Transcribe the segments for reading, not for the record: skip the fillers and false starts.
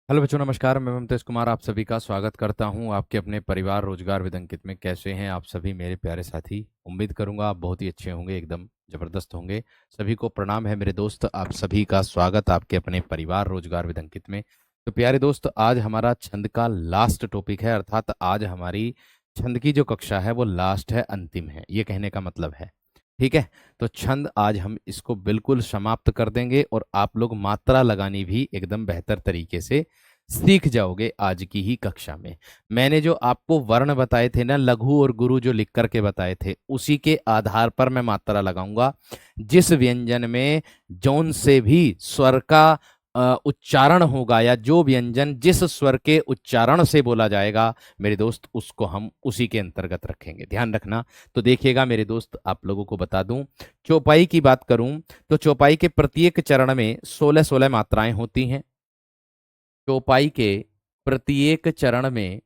Hello बच्चों, नमस्कार। मैं ममतेज कुमार आप सभी का स्वागत करता हूं आपके अपने परिवार रोजगार विद अंकित में। कैसे हैं आप सभी मेरे प्यारे साथी? उम्मीद करूंगा आप बहुत ही अच्छे होंगे, एकदम जबरदस्त होंगे। सभी को प्रणाम है मेरे दोस्त, आप सभी का स्वागत आपके अपने परिवार रोजगार विद अंकित में। तो प्यारे दोस्त, आज हमारा छंद का लास्ट टॉपिक है, अर्थात आज हमारी छंद की जो कक्षा है वो लास्ट है, अंतिम है, ये कहने का मतलब है। ठीक है। तो छंद आज हम इसको बिल्कुल समाप्त कर देंगे और आप लोग मात्रा लगानी भी एकदम बेहतर तरीके से सीख जाओगे आज की ही कक्षा में। मैंने जो आपको वर्ण बताए थे ना, लघु और गुरु जो लिख करके बताए थे, उसी के आधार पर मैं मात्रा लगाऊंगा। जिस व्यंजन में जौन से भी स्वर का उच्चारण होगा, या जो व्यंजन जिस स्वर के उच्चारण से बोला जाएगा मेरे दोस्त, उसको हम उसी के अंतर्गत रखेंगे, ध्यान रखना। तो देखिएगा मेरे दोस्त, आप लोगों को बता दूं, चौपाई की बात करूं तो चौपाई के प्रत्येक चरण में 16-16 मात्राएं होती हैं। चौपाई के प्रत्येक चरण में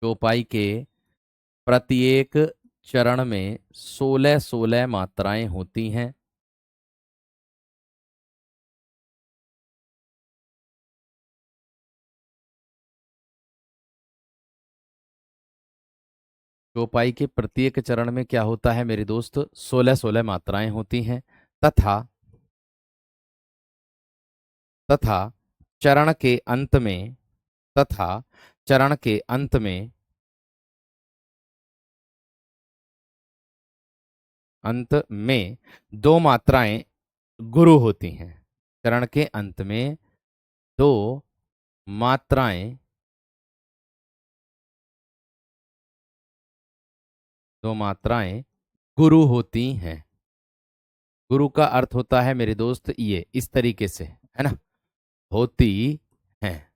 चौपाई के प्रत्येक चरण में 16-16 मात्राएं होती हैं। चौपाई के प्रत्येक चरण में क्या होता है मेरे दोस्त? 16-16 मात्राएं होती हैं। तथा तथा चरण के अंत में तथा चरण के अंत में अंत में दो मात्राएं गुरु होती हैं। चरण के अंत में दो मात्राएं दो मात्राएं गुरु होती हैं। गुरु का अर्थ होता है मेरे दोस्त ये इस तरीके से, है ना, होती हैं।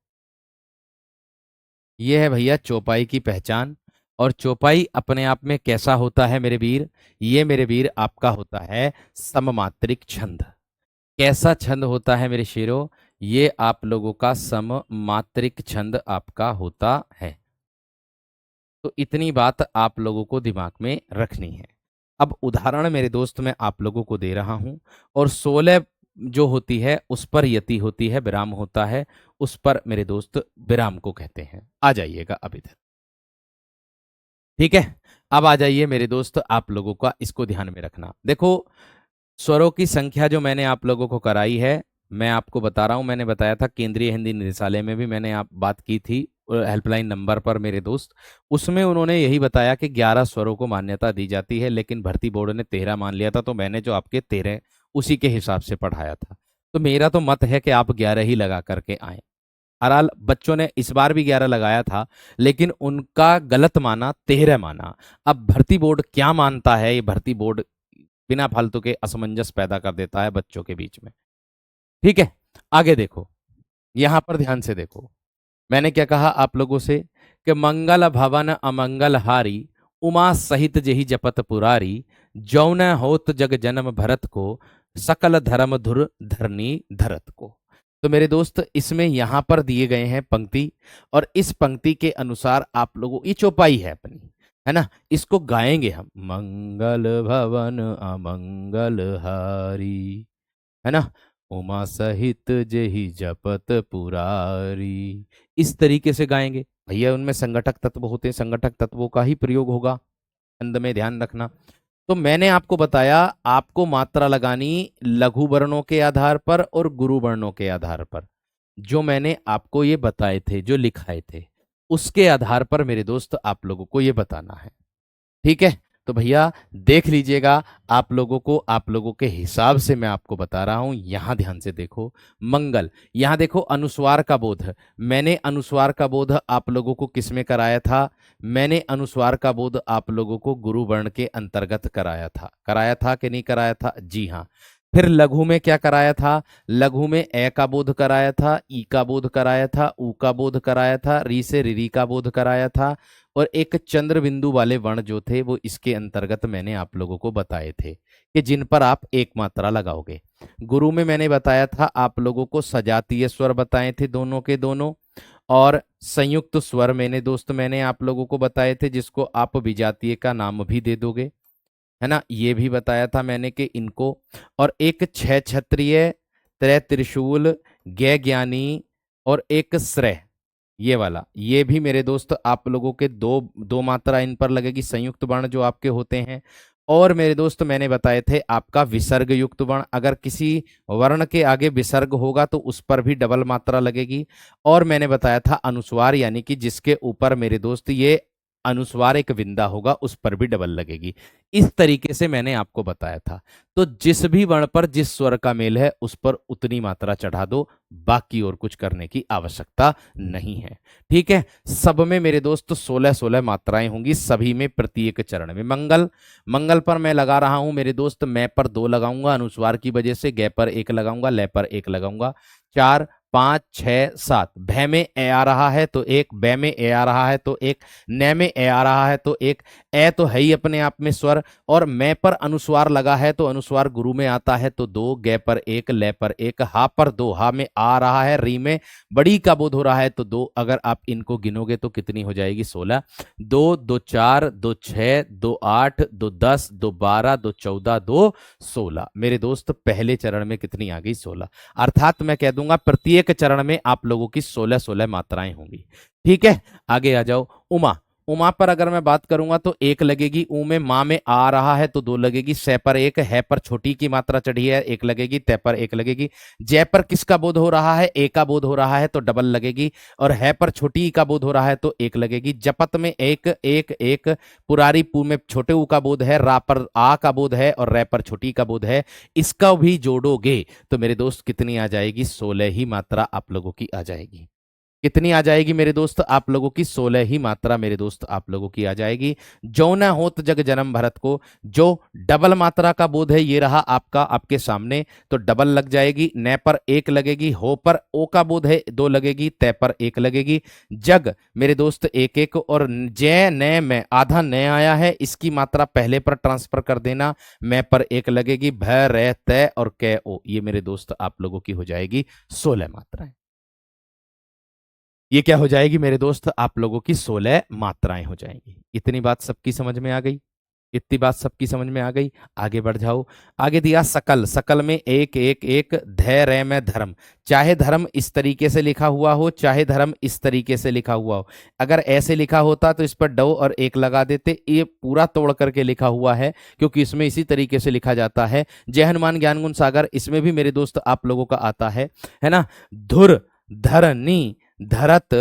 ये है भैया चौपाई की पहचान। और चौपाई अपने आप में कैसा होता है मेरे वीर? ये मेरे वीर आपका होता है सममात्रिक छंद। कैसा छंद होता है मेरे शेरों? ये आप लोगों का सममात्रिक छंद आपका होता है। तो इतनी बात आप लोगों को दिमाग में रखनी है। अब उदाहरण मेरे दोस्त मैं आप लोगों को दे रहा हूं, और 16 जो होती है उस पर यति होती है, विराम होता है, उस पर मेरे दोस्त विराम को कहते हैं। आ जाइएगा अब इधर। ठीक है। अब आ जाइए मेरे दोस्त, आप लोगों का इसको ध्यान में रखना। देखो, स्वरों की संख्या जो मैंने आप लोगों को कराई है, मैं आपको बता रहा हूं। मैंने बताया था केंद्रीय हिंदी निदेशालय में भी मैंने आप बात की थी हेल्पलाइन नंबर पर मेरे दोस्त। उसमें उन्होंने यही बताया कि 11 स्वरों को मान्यता दी जाती है, लेकिन भर्ती बोर्ड ने 13 मान लिया था, तो मैंने जो आपके 13 उसी के हिसाब से पढ़ाया था। तो मेरा तो मत है कि आप 11 ही लगा करके आए। बहरहाल बच्चों ने इस बार भी 11 लगाया था, लेकिन उनका गलत माना, 13 माना। अब भर्ती बोर्ड क्या मानता है, ये भर्ती बोर्ड बिना फालतू के असमंजस पैदा कर देता है बच्चों के बीच में। ठीक है। आगे देखो, यहां पर ध्यान से देखो। मैंने क्या कहा आप लोगों से कि मंगल भवन अमंगल हारी, उमा सहित जेहि जपत पुरारी, जौन होत जग जन्म भरत को, सकल धर्म धुर धरनी धरत को। तो मेरे दोस्त, इसमें यहां पर दिए गए हैं पंक्ति, और इस पंक्ति के अनुसार आप लोगों, ये चौपाई है अपनी, है ना, इसको गाएंगे हम। मंगल भवन अमंगल हारी, है ना, उमा सहित जेहि जपत पुरारी, इस तरीके से गाएंगे भैया। उनमें संगठक तत्व होते हैं, संगठक तत्वों का ही प्रयोग होगा छंद में, ध्यान रखना। तो मैंने आपको बताया, आपको मात्रा लगानी लघु वर्णों के आधार पर और गुरु वर्णों के आधार पर। जो मैंने आपको ये बताए थे, जो लिखाए थे, उसके आधार पर मेरे दोस्त आप लोगों को ये बताना है। ठीक है। तो भैया देख लीजिएगा, आप लोगों को आप लोगों के हिसाब से मैं आपको बता रहा हूं। यहां ध्यान से देखो, मंगल, यहां देखो अनुस्वार का बोध। मैंने अनुस्वार का बोध आप लोगों को किस में कराया था? मैंने अनुस्वार का बोध आप लोगों को गुरु वर्ण के अंतर्गत कराया था कि नहीं कराया था? जी हाँ। फिर लघु में क्या कराया था? लघु में ए का बोध कराया था, ई का बोध कराया था, ऊ का बोध कराया था, री से रिरी का बोध कराया था, और एक चंद्र बिंदु वाले वर्ण जो थे वो इसके अंतर्गत मैंने आप लोगों को बताए थे कि जिन पर आप एक मात्रा लगाओगे। गुरु में मैंने बताया था आप लोगों को सजातीय स्वर बताए थे दोनों के दोनों, और संयुक्त स्वर मैंने आप लोगों को बताए थे, जिसको आप विजातीय का नाम भी दे दोगे, है ना, ये भी बताया था मैंने कि इनको। और एक छह छत्रीय, त्रय त्रिशूल, ज्ञ ज्ञानी, और एक श्रेय, ये वाला, ये भी मेरे दोस्त आप लोगों के दो दो मात्रा इन पर लगेगी, संयुक्त वर्ण जो आपके होते हैं। और मेरे दोस्त मैंने बताए थे आपका विसर्ग युक्त वर्ण, अगर किसी वर्ण के आगे विसर्ग होगा तो उस पर भी डबल मात्रा लगेगी। और मैंने बताया था अनुस्वार, यानी कि जिसके ऊपर मेरे दोस्त ये अनुस्वार एक विंदा होगा उस पर भी डबल लगेगी। इस तरीके से मैंने आपको बताया था। तो जिस भी वर्ण पर जिस स्वर का मेल है उस पर उतनी मात्रा चढ़ा दो, बाकी और कुछ करने की आवश्यकता नहीं है। ठीक है, सब में मेरे दोस्त 16-16 मात्राएं होंगी, सभी में प्रत्येक चरण में। मंगल, मंगल पर मैं लगा रहा हूं मेरे दोस्त, मैं पर 2 लगाऊंगा अनुस्वार की वजह से, गे पर 1 लगाऊंगा, ले पर 1 लगाऊंगा। 4, 5, 6, 7, भय में ए आ रहा है तो एक, बै में ए आ रहा है तो एक, नै में ए आ रहा है तो एक, ए तो है ही अपने आप में स्वर, और मैं पर अनुस्वार लगा है तो अनुस्वार गुरु में आता है तो 2, गे पर 1, ले पर 1, हा पर 2, हा में आ रहा है, री में बड़ी का बोध हो रहा है तो 2, अगर आप इनको गिनोगे तो कितनी हो जाएगी? 16। 2, 2, 4, 2, 6, 2, 8, 2, 10, 2, 12, 2, 14, 2, 16। मेरे दोस्त पहले चरण में कितनी आ गई? 16। अर्थात मैं कह दूंगा प्रत्येक चरण में आप लोगों की 16-16 मात्राएं होंगी। ठीक है, आगे आ जाओ। उमा, उमा पर अगर मैं बात करूंगा तो 1 लगेगी, ऊ में माँ में आ रहा है तो 2 लगेगी, से पर 1, है पर छोटी की मात्रा चढ़ी है 1 लगेगी, ते पर 1 लगेगी। जय पर किसका बोध हो रहा है? ए का बोध हो रहा है तो डबल लगेगी, और है पर छोटी का बोध हो रहा है तो 1 लगेगी। जपत में 1 1 1, पुरारी पू में छोटे ऊ का बोध है, रा पर आ का बोध है और रै पर छोटी का बोध है, इसका भी जोड़ोगे तो मेरे दोस्त कितनी आ जाएगी? 16 ही मात्रा आप लोगों की आ जाएगी। कितनी आ जाएगी मेरे दोस्त? आप लोगों की 16 ही मात्रा मेरे दोस्त आप लोगों की आ जाएगी। जो न होत जग जन्म भरत को, जो डबल मात्रा का बोध है ये रहा आपका आपके सामने, तो डबल लग जाएगी। न पर 1 लगेगी, हो पर ओ का बोध है 2 लगेगी, तय पर 1 लगेगी। जग मेरे दोस्त 1 1, और जय न में आधा न आया है, इसकी मात्रा पहले पर ट्रांसफर कर देना, मैं पर 1 लगेगी। भ रे तय और कै ओ, ये मेरे दोस्त आप लोगों की हो जाएगी 16 मात्राएं। ये क्या हो जाएगी मेरे दोस्त? आप लोगों की 16 मात्राएं हो जाएंगी। इतनी बात सबकी समझ में आ गई? इतनी बात सबकी समझ में आ गई? आगे बढ़ जाओ। आगे दिया सकल, सकल में 1 1 1, धैर्य में धर्म। चाहे धर्म इस तरीके से लिखा हुआ हो, चाहे धर्म इस तरीके से लिखा हुआ हो। अगर ऐसे लिखा होता तो इस पर डव और 1 लगा देते, ये पूरा तोड़ करके लिखा हुआ है क्योंकि इसमें इसी तरीके से लिखा जाता है। जय हनुमान ज्ञान गुण सागर, इसमें भी मेरे दोस्त आप लोगों का आता है ना। धुर, धरनी, धरत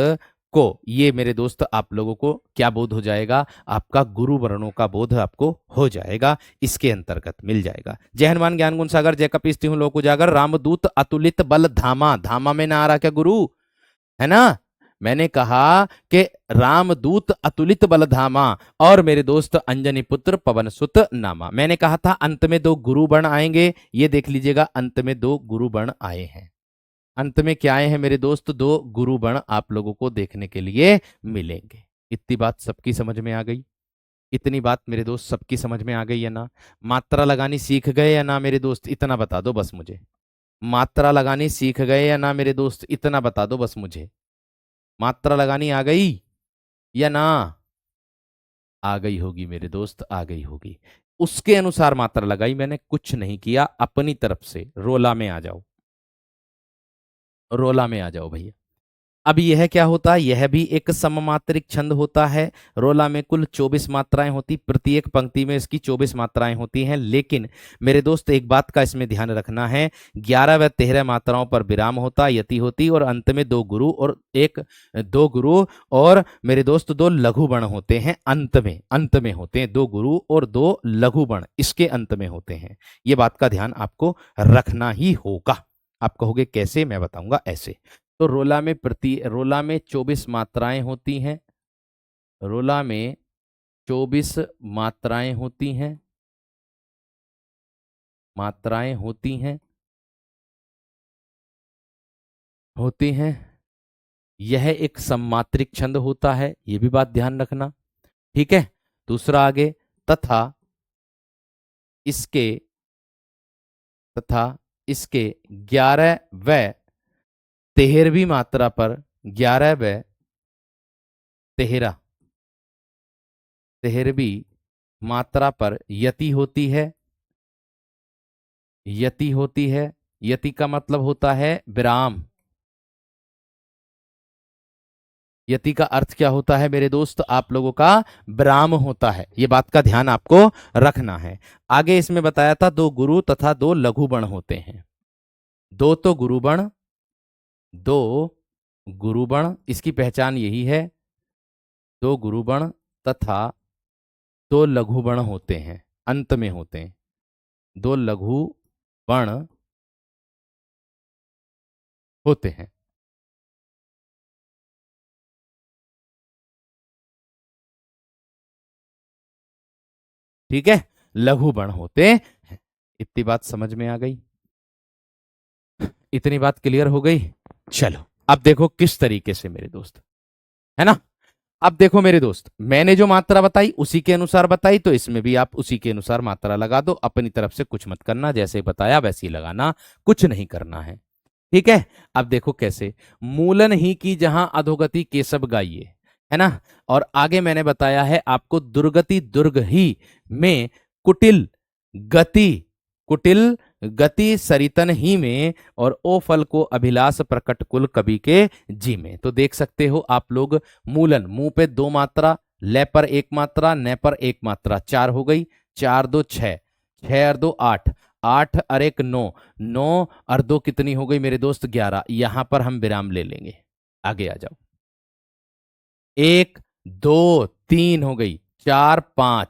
को, ये मेरे दोस्त आप लोगों को क्या बोध हो जाएगा? आपका गुरु वर्णों का बोध आपको हो जाएगा, इसके अंतर्गत मिल जाएगा। जय हनुमान ज्ञान गुण सागर, जय कपीस तिहु लोक उजागर, रामदूत अतुलित बल धामा। धामा में ना आ रहा क्या गुरु? है ना। मैंने कहा कि रामदूत अतुलित बल धामा, और मेरे दोस्त अंजनी पुत्र पवन सुत नामा। मैंने कहा था अंत में 2 गुरु वर्ण आएंगे, ये देख लीजिएगा अंत में 2 गुरु वर्ण आए हैं। अंत में क्या आए हैं मेरे दोस्त? 2 गुरु वर्ण आप लोगों को देखने के लिए मिलेंगे। इतनी बात सबकी समझ में आ गई? इतनी बात मेरे दोस्त सबकी समझ में आ गई है ना? मात्रा लगानी सीख गए या ना मेरे दोस्त? इतना बता दो बस मुझे। मात्रा लगानी सीख गए या ना मेरे दोस्त? इतना बता दो बस मुझे। मात्रा लगानी आ गई या ना? आ गई होगी मेरे दोस्त, आ गई होगी। उसके अनुसार मात्रा लगाई मैंने, कुछ नहीं किया अपनी तरफ से। रोला में आ जाओ, रोला में आ जाओ भैया। अब यह क्या होता है? यह भी एक सममात्रिक छंद होता है। रोला में कुल 24 मात्राएं होती, प्रत्येक पंक्ति में इसकी 24 मात्राएं होती हैं। लेकिन मेरे दोस्त एक बात का इसमें ध्यान रखना है, 11 व 13 मात्राओं पर विराम होता, यति होती, और अंत में 2 गुरु और 2 गुरु और मेरे दोस्त 2 लघु वर्ण होते हैं। अंत में होते हैं 2 गुरु और 2 लघु वर्ण, इसके अंत में होते हैं। ये बात का ध्यान आपको रखना ही होगा। आप कहोगे कैसे? मैं बताऊंगा ऐसे। तो रोला में 24 मात्राएं होती हैं। रोला में 24 मात्राएं होती हैं, मात्राएं होती हैं। यह एक सममात्रिक छंद होता है, यह भी बात ध्यान रखना। ठीक है, दूसरा आगे, तथा इसके तथा इसके 11 व 13वीं मात्रा पर, 11 व 13वीं मात्रा पर यति होती है। यति होती है, यति का मतलब होता है विराम। यति का अर्थ क्या होता है मेरे दोस्त? आप लोगों का विराम होता है। ये बात का ध्यान आपको रखना है। आगे इसमें बताया था दो गुरु तथा दो लघु बण होते हैं। दो तो गुरु बण, दो गुरु बण, इसकी पहचान यही है। दो गुरु बण तथा दो लघु बण होते हैं, अंत में होते हैं। दो लघु बण होते हैं। ठीक है, लघु बण होते हैं। इतनी बात समझ में आ गई? इतनी बात क्लियर हो गई? चलो अब देखो किस तरीके से मेरे दोस्त, है ना। अब देखो मेरे दोस्त, मैंने जो मात्रा बताई उसी के अनुसार बताई, तो इसमें भी आप उसी के अनुसार मात्रा लगा दो। अपनी तरफ से कुछ मत करना, जैसे बताया वैसे ही लगाना, कुछ नहीं करना है। ठीक है। अब देखो कैसे, मूलन ही की जहां अधोगति केशव गाइए, है ना। और आगे मैंने बताया है आपको दुर्गति दुर्ग ही में कुटिल गति, कुटिल गति सरितन ही में, और ओ फल को अभिलाष प्रकट कुल कवि के जी में। तो देख सकते हो आप लोग, मूलन मुंह पे दो मात्रा, ले पर एक मात्रा, न पर एक मात्रा, चार हो गई। चार दो छह, छह और दो आठ, आठ और एक नौ, नौ और दो कितनी हो गई मेरे दोस्त? 11। यहां पर हम विराम ले लेंगे। आगे आ जाओ। एक दो तीन हो गई, चार पांच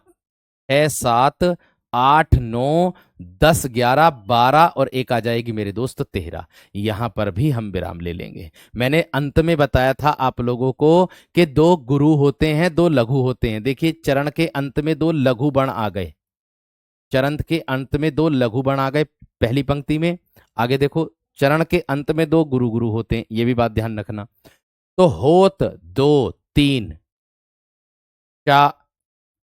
छह सात आठ नौ 10 11 12 और एक आ जाएगी मेरे दोस्त 13। यहां पर भी हम विराम ले लेंगे। मैंने अंत में बताया था आप लोगों को कि दो गुरु होते हैं, दो लघु होते हैं। देखिए चरण के अंत में दो लघु बण आ गए, चरण के अंत में दो लघु बण आ गए पहली पंक्ति में। आगे देखो, चरण के अंत में दो गुरु गुरु होते हैं, ये भी बात ध्यान रखना। तो होत दो तीन, चार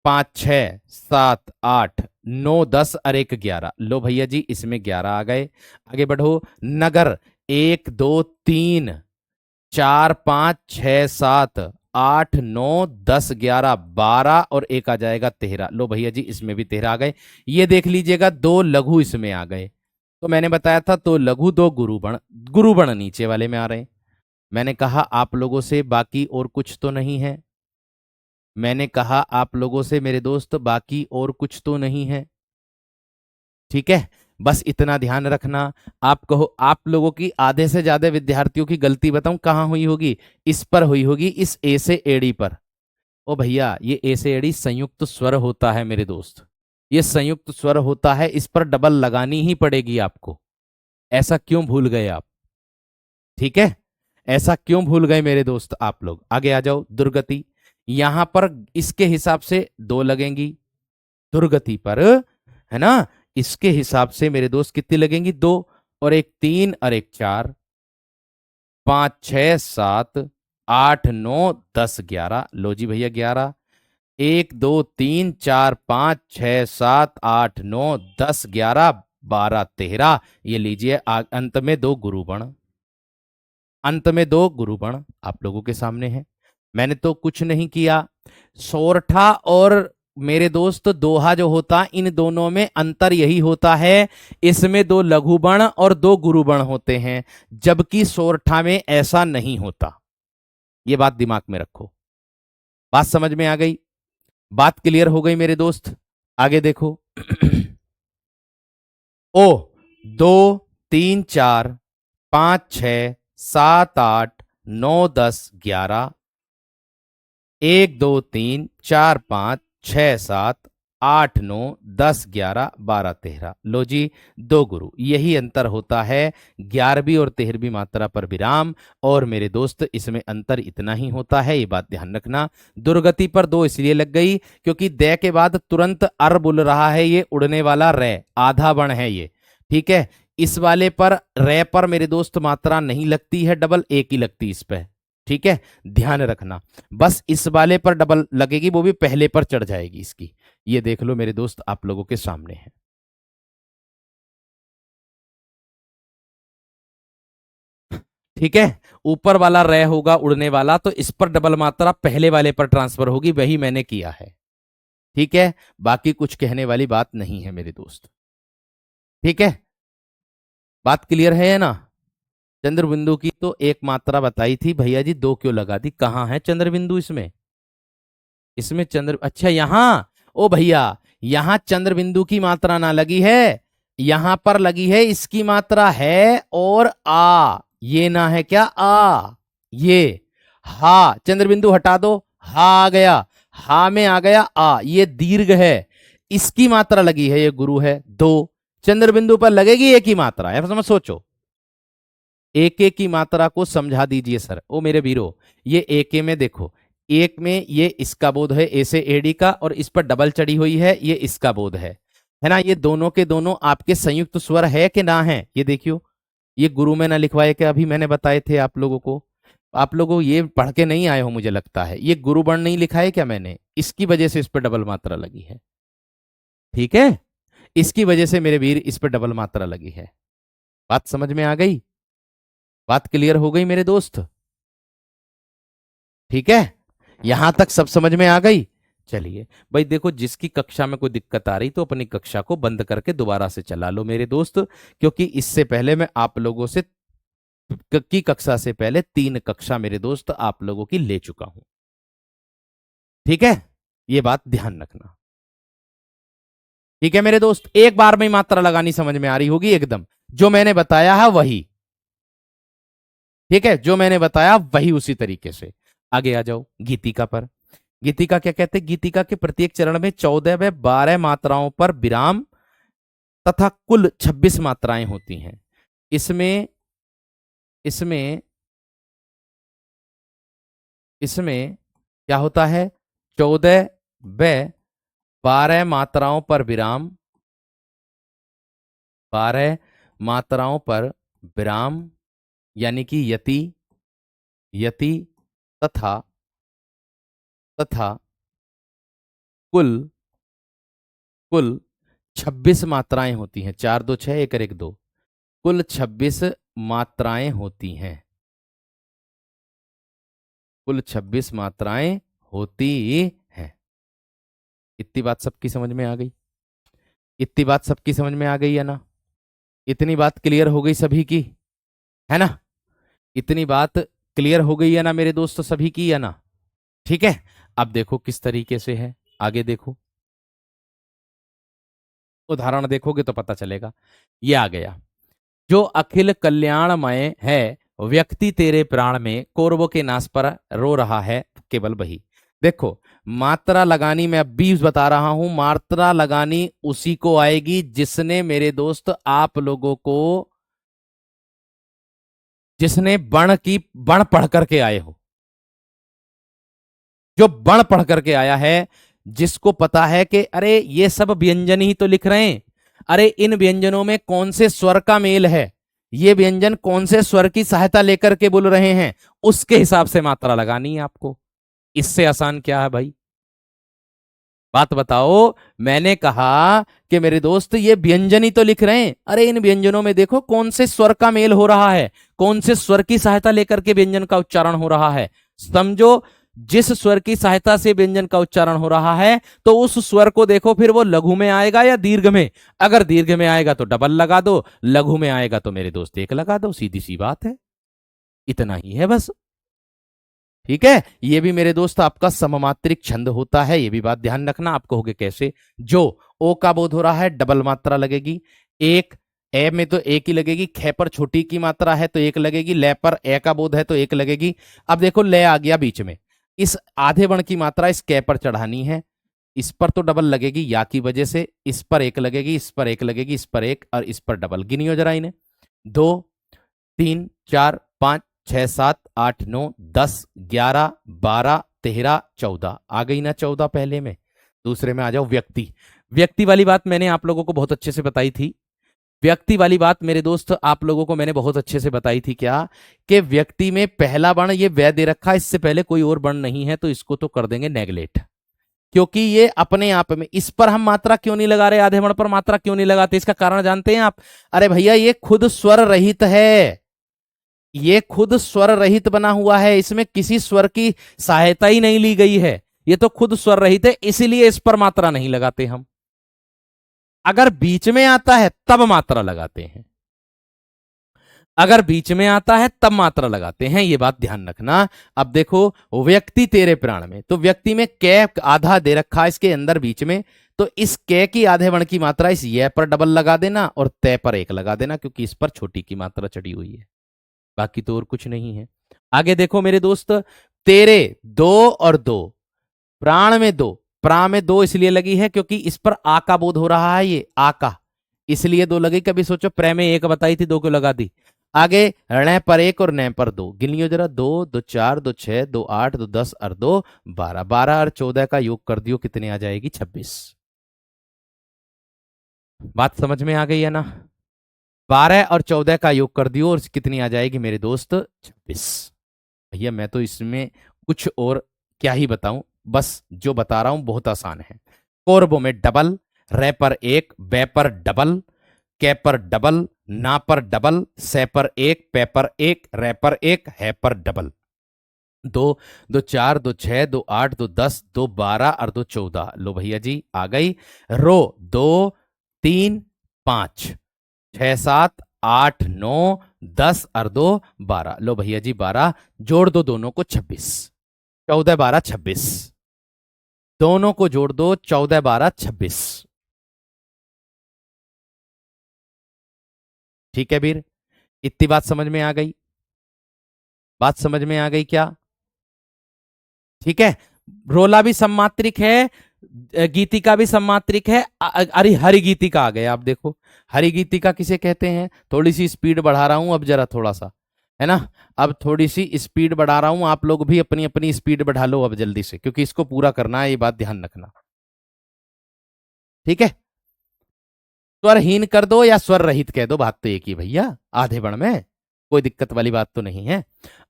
पांच छह सात आठ नौ 10 और एक 11। लो भैया जी, इसमें 11 आ गए। आगे बढ़ो। नगर एक दो तीन चार पांच छह सात आठ नौ 10 11 12 और एक आ जाएगा 13। लो भैया जी, इसमें भी 13 आ गए। ये देख लीजिएगा, दो लघु इसमें आ गए। तो मैंने बताया था तो लघु दो गुरुबण, गुरुबण नीचे वाले में आ रहे हैं। मैंने कहा आप लोगों से बाकी और कुछ तो नहीं है। मैंने कहा आप लोगों से मेरे दोस्त बाकी और कुछ तो नहीं है। ठीक है, बस इतना ध्यान रखना। आप कहो, आप लोगों की आधे से ज्यादा विद्यार्थियों की गलती बताऊं कहां हुई होगी? इस पर हुई होगी, इस ए से एड़ी पर। ओ भैया, ये ए से एड़ी संयुक्त स्वर होता है मेरे दोस्त, ये संयुक्त स्वर होता है, इस पर डबल लगानी ही पड़ेगी आपको। ऐसा क्यों भूल गए आप? ठीक है, ऐसा क्यों भूल गए मेरे दोस्त आप लोग? आगे आ जाओ। दुर्गति, यहां पर इसके हिसाब से दो लगेंगी, दुर्गति पर, है ना। इसके हिसाब से मेरे दोस्त कितनी लगेंगी? दो, और एक तीन और एक चार, पांच छह सात आठ नौ 10 11। लो जी भैया 11। एक दो तीन चार पांच छह सात आठ नौ 10 11 12 13। ये लीजिए अंत में दो गुरुबण, अंत में दो गुरुबण आप लोगों के सामने है। मैंने तो कुछ नहीं किया। सोरठा और मेरे दोस्त दोहा जो होता, इन दोनों में अंतर यही होता है, इसमें दो लघुबण और दो गुरुबण होते हैं, जबकि सोरठा में ऐसा नहीं होता। ये बात दिमाग में रखो। बात समझ में आ गई? बात क्लियर हो गई मेरे दोस्त? आगे देखो। ओ दो तीन चार पांच छ सात आठ नौ 10 11, एक दो तीन चार पांच छह सात आठ नौ 10 11 12 13। लो जी, दो गुरु, यही अंतर होता है 11वीं और 13वीं मात्रा पर विराम। और मेरे दोस्त इसमें अंतर इतना ही होता है, ये बात ध्यान रखना। दुर्गति पर दो इसलिए लग गई क्योंकि दे के बाद तुरंत अर बुल रहा है, ये उड़ने वाला रे, आधा बण है ये। ठीक है, इस वाले पर रे पर मेरे दोस्त मात्रा नहीं लगती है डबल, एक ही लगती इस पे। ठीक है, ध्यान रखना। बस इस वाले पर डबल लगेगी, वो भी पहले पर चढ़ जाएगी इसकी। ये देख लो मेरे दोस्त, आप लोगों के सामने है। ठीक है, ऊपर वाला रे होगा उड़ने वाला, तो इस पर डबल मात्रा पहले वाले पर ट्रांसफर होगी, वही मैंने किया है। ठीक है, बाकी कुछ कहने वाली बात नहीं है मेरे दोस्त। ठीक है, बात क्लियर है ना? चंद्र बिंदु की तो एक मात्रा बताई थी भैया जी, दो क्यों लगा दी? कहाँ है चंद्र बिंदु इसमें? इसमें चंद्र, अच्छा यहां, ओ भैया, यहां चंद्र बिंदु की मात्रा ना लगी है, यहां पर लगी है इसकी मात्रा है और आ, ये ना है क्या आ, ये हा, चंद्र बिंदु हटा दो, हा आ गया, हा में आ गया आ, ये दीर्घ है, इसकी मात्रा लगी है, ये गुरु है, दो। चंद्र बिंदु पर लगेगी एक ही मात्रा है, समझ सोचो, एक एक की मात्रा को समझा दीजिए सर। ओ मेरे वीरो, ये एक में देखो, एक में ये इसका बोध है ए से एडी का, और इस पर डबल चढ़ी हुई है, ये इसका बोध है ना? ये दोनों के दोनों आपके संयुक्त स्वर है कि ना है? ये देखियो, ये गुरु में ना लिखवाए क्या? अभी मैंने बताए थे आप लोगों को, आप लोगों ये पढ़ के नहीं आए हो मुझे लगता है, ये गुरु वर्ण नहीं लिखा है क्या मैंने? इसकी वजह से इस पर डबल मात्रा लगी है, ठीक है? इसकी वजह से मेरे वीर इस पर डबल मात्रा लगी है। बात समझ में आ गई? बात क्लियर हो गई मेरे दोस्त? ठीक है, यहां तक सब समझ में आ गई? चलिए भाई, देखो जिसकी कक्षा में कोई दिक्कत आ रही तो अपनी कक्षा को बंद करके दोबारा से चला लो मेरे दोस्त, क्योंकि इससे पहले मैं आप लोगों से की कक्षा से पहले 3 कक्षा मेरे दोस्त आप लोगों की ले चुका हूं, ठीक है? ये बात ध्यान रखना, ठीक है मेरे दोस्त? एक बार में मात्रा लगानी समझ में आ रही होगी एकदम, जो मैंने बताया है वही, ठीक है? जो मैंने बताया वही उसी तरीके से। आगे आ जाओ गीतिका पर। गीतिका क्या कहते हैं? गीतिका के प्रत्येक चरण में 14 व 12 मात्राओं पर विराम तथा कुल 26 मात्राएं होती हैं। इसमें इसमें इसमें क्या होता है? 14 व 12 मात्राओं पर विराम, 12 मात्राओं पर विराम, यानी कि यति, यति तथा तथा कुल कुल 26 मात्राएं होती हैं। 4 2 6 1 1 2, कुल 26 मात्राएं होती हैं, कुल 26 मात्राएं होती हैं। इतनी बात सबकी समझ में आ गई? इतनी बात सबकी समझ में आ गई है ना? इतनी बात क्लियर हो गई सभी की, है ना? इतनी बात क्लियर हो गई है ना मेरे दोस्तों सभी की, है ना? ठीक है, अब देखो किस तरीके से है, आगे देखो, उदाहरण देखोगे तो पता चलेगा। ये आ गया, जो अखिल कल्याणमय है व्यक्ति तेरे प्राण में, कौरवों के नाश पर रो रहा है केवल वही। देखो, मात्रा लगानी मैं अब भी बता रहा हूं, मात्रा लगानी उसी को आएगी जिसने मेरे दोस्त आप लोगों को, जिसने बण पढ़ करके आए हो, जो बण पढ़ करके आया है, जिसको पता है कि अरे ये सब व्यंजन ही तो लिख रहे हैं, अरे इन व्यंजनों में कौन से स्वर का मेल है, ये व्यंजन कौन से स्वर की सहायता लेकर के बोल रहे हैं, उसके हिसाब से मात्रा लगानी है आपको। इससे आसान क्या है भाई? बात बताओ। मैंने कहा कि मेरे दोस्त ये व्यंजन ही तो लिख रहे हैं, अरे इन व्यंजनों में देखो कौन से स्वर का मेल हो रहा है, कौन से स्वर की सहायता लेकर के व्यंजन का उच्चारण हो रहा है। समझो, जिस स्वर की सहायता से व्यंजन का उच्चारण हो रहा है तो उस स्वर को देखो फिर वो लघु में आएगा या दीर्घ में। अगर दीर्घ में आएगा तो डबल लगा दो, लघु में आएगा तो मेरे दोस्त एक लगा दो, सीधी सी बात है, इतना ही है बस। ठीक है, ये भी मेरे दोस्त आपका सममात्रिक छंद होता है, ये भी बात ध्यान रखना। आप कहोगे कैसे? जो ओ का बोध हो रहा है डबल मात्रा लगेगी, एक ए में तो एक ही लगेगी, खे पर छोटी की मात्रा है तो एक लगेगी, ले पर ए का बोध है तो एक लगेगी। अब देखो ले आ गया बीच में, इस आधे वर्ण की मात्रा इस कै पर चढ़ानी है, इस पर तो डबल लगेगी या की वजह से, इस पर एक लगेगी, इस पर एक लगेगी, इस पर एक और इस पर डबल। गिनियो जरा इन्हें, 2 3 4 5 6 7 8 9 10 11 12 13 14, आ गई ना 14 पहले में। दूसरे में आ जाओ व्यक्ति। व्यक्ति वाली बात मैंने आप लोगों को बहुत अच्छे से बताई थी, व्यक्ति वाली बात मेरे दोस्त आप लोगों को मैंने बहुत अच्छे से बताई थी, क्या कि व्यक्ति में पहला वर्ण ये वै दे रखा है, इससे पहले कोई और वर्ण नहीं है, तो इसको तो कर देंगे नेगलेक्ट, क्योंकि ये अपने आप में, इस पर हम मात्रा क्यों नहीं लगा रहे, आधे वर्ण पर मात्रा क्यों नहीं लगाते, इसका कारण जानते हैं आप? अरे भैया ये खुद स्वर रहित है, ये खुद स्वर रहित बना हुआ है, इसमें किसी स्वर की सहायता ही नहीं ली गई है, ये तो खुद स्वर रहित है, इसीलिए इस पर मात्रा नहीं लगाते हम। अगर बीच में आता है तब मात्रा लगाते हैं। अगर बीच में आता है तब मात्रा लगाते हैं, ये बात ध्यान रखना। अब देखो, व्यक्ति तेरे प्राण में, तो व्यक्ति में कै आधा दे रखा है इसके अंदर बीच में, तो इस कै की आधे वर्ण की मात्रा इस ये पर डबल लगा देना और तय पर एक लगा देना, क्योंकि इस पर छोटी की मात्रा चढ़ी हुई है, बाकी तो और कुछ नहीं है। आगे देखो मेरे दोस्त, तेरे दो और दो, प्राण में दो, प्रा में दो इसलिए लगी है क्योंकि इस पर आ का बोध हो रहा है, ये आ का, इसलिए दो लगी। कभी सोचो प्रे में एक बताई थी, दो क्यों लगा दी। आगे ण पर एक और न पर दो, गिन लियो जरा, दो दो चार दो छह दो आठ दो 10 और दो 12, 12 और 14 का योग कर दियो, कितने आ जाएगी? 26। बात समझ में आ गई है ना? 12 और 14 का योग कर दियो और कितनी आ जाएगी मेरे दोस्त? 26। भैया मैं तो इसमें कुछ और क्या ही बताऊं, बस जो बता रहा हूं बहुत आसान है। कोरबो में डबल, रे पर एक, बे पर डबल, के पर डबल, ना पर डबल, से पर एक, पे पर एक, रे पर एक, है पर डबल। दो दो चार दो छह दो आठ दो 10 दो 12 और दो 14, लो भैया जी आ गई। रो दो तीन पांच छह सात आठ नौ 10 और दो 12, लो भैया जी 12, जोड़ दो दोनों को 26, 14 12 26, दोनों को जोड़ दो 14 12 26। ठीक है वीर, इतनी बात समझ में आ गई? बात समझ में आ गई क्या? ठीक है। रोला भी सम्मात्रिक है, गीतिका भी सम्मात्रिक है। अरे हरि गीतिका आ गए आप देखो, हरि गीतिका किसे कहते हैं? थोड़ी सी स्पीड बढ़ा रहा हूं अब जरा, थोड़ा सा है ना, अब थोड़ी सी स्पीड बढ़ा रहा हूं, आप लोग भी अपनी अपनी स्पीड बढ़ा लो अब जल्दी से, क्योंकि इसको पूरा करना है, ये बात ध्यान रखना। ठीक है, स्वरहीन कर दो या स्वर रहित कह दो, बात तो एक ही भैया, आधे बण में कोई दिक्कत वाली बात तो नहीं है।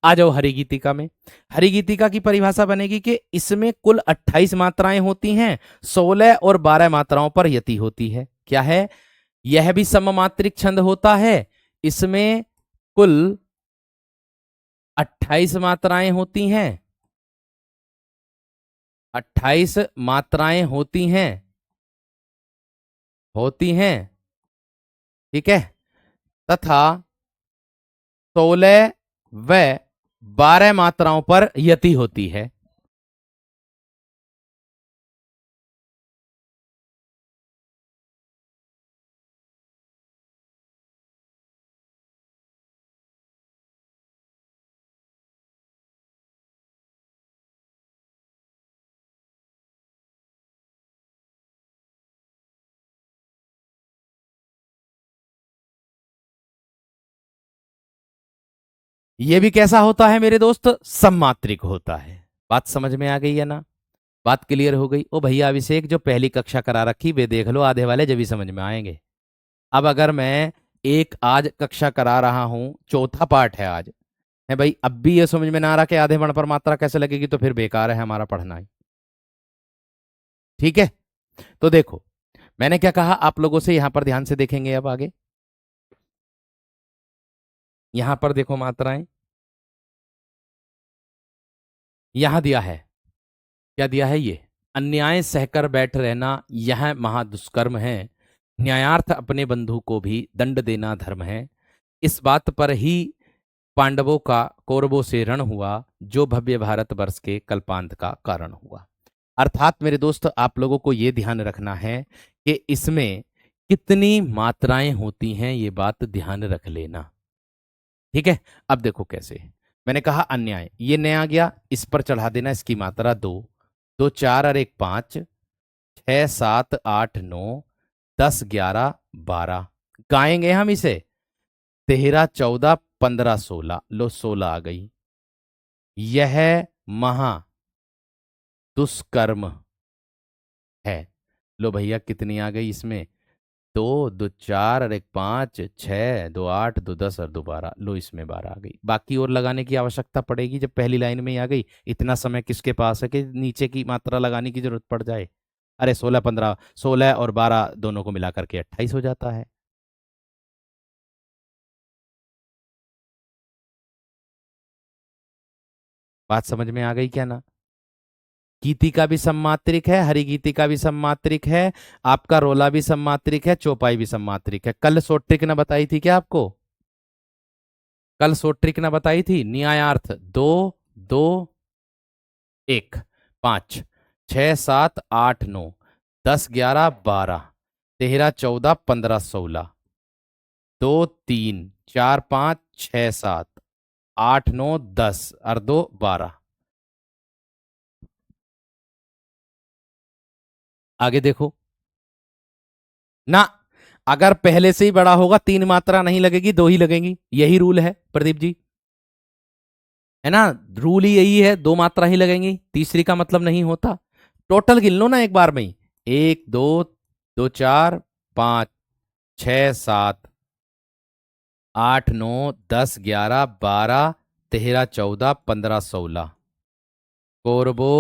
आ जाओ हरिगीतिका में। हरिगीतिका की परिभाषा बनेगी कि इसमें कुल 28 मात्राएं होती हैं, 16 और 12 मात्राओं पर यति होती है। क्या है? यह भी सममात्रिक छंद होता है, इसमें कुल 28 मात्राएं होती हैं, 28 मात्राएं होती हैं। ठीक है, तथा 16 व 12 मात्राओं पर यति होती है। यह भी कैसा होता है मेरे दोस्त? सम्मात्रिक होता है। बात समझ में आ गई है ना? बात क्लियर हो गई? ओ भैया अभिषेक, जो पहली कक्षा करा रखी वे देख लो, आधे वाले जब भी समझ में आएंगे। अब अगर मैं एक आज कक्षा करा रहा हूं, चौथा पार्ट है आज, है भाई, अब भी ये समझ में ना आ रहा कि आधे वर्ण पर मात्रा कैसे लगेगी, तो फिर बेकार है हमारा पढ़ना ही। ठीक है, तो देखो मैंने क्या कहा आप लोगों से, यहां पर ध्यान से देखेंगे अब आगे। यहां पर देखो मात्राएं, यहां दिया है, क्या दिया है? ये अन्याय सहकर बैठ रहना यह महादुष्कर्म है, न्यायार्थ अपने बंधु को भी दंड देना धर्म है। इस बात पर ही पांडवों का कौरवों से रण हुआ, जो भव्य भारत वर्ष के कल्पांत का कारण हुआ। अर्थात मेरे दोस्त आप लोगों को यह ध्यान रखना है कि इसमें कितनी मात्राएं होती हैं, ये बात ध्यान रख लेना। ठीक है, अब देखो कैसे। मैंने कहा अन्याय, ये नया गया, इस पर चढ़ा देना इसकी मात्रा 2, 2 4 और 1 5, 6 7 8 9 10 11 12, गाएंगे हम इसे 13 14 15 16, लो 16 आ गई। यह महा दुष्कर्म है, लो भैया कितनी आ गई इसमें? 2 2 4 और 1 5 6 2 8 2 10 और 2 12, लो इसमें 12 आ गई। बाकी और लगाने की आवश्यकता पड़ेगी जब पहली लाइन में ही आ गई। इतना समय किसके पास है कि नीचे की मात्रा लगाने की जरूरत पड़ जाए? अरे 16 15, 16 और 12 दोनों को मिलाकर के 28 हो जाता है। बात समझ में आ गई क्या ना? गीति का भी सम्मात्रिक है, हरि गीति का भी सम्मात्रिक है, आपका रोला भी सम्मात्रिक है, चौपाई भी सम्मात्रिक है। कल शॉर्ट ट्रिक ना बताई थी क्या आपको? कल सो ट्रिक ना बताई थी, न्यायार्थ, 2 2 1, 5 6 7 8 9 10 11 12 13 14 15 16, 2 3 4 5 6 7 8 9 10 और 2 12। आगे देखो ना, अगर पहले से ही बड़ा होगा 3 मात्रा नहीं लगेगी, 2 ही लगेंगी, यही रूल है प्रदीप जी, है ना। रूल ही यही है, 2 मात्रा ही लगेंगी, तीसरी का मतलब नहीं होता। टोटल गिन लो ना एक बार में ही, 1 2 2 4 5 6 7 8 9 10 11 12 13 14 15 16, कोरबो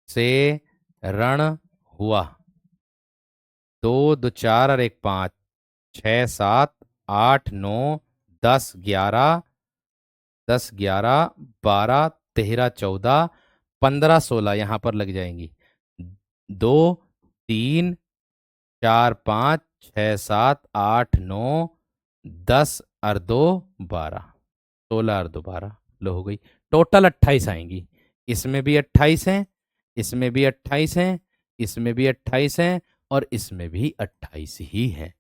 से रण हुआ, 2 2 4 और 1 5 6 7 8 9 10 11 10 11 12 13 14 15 16 यहां पर लग जाएंगी, 2 3 4 5 6 7 8 9 10 और 2 12, 16 और 2 12, लो हो गई। टोटल 28 आएंगी, इसमें भी 28 हैं, इसमें भी 28 हैं, इसमें भी 28 हैं, और इसमें भी 28 ही है।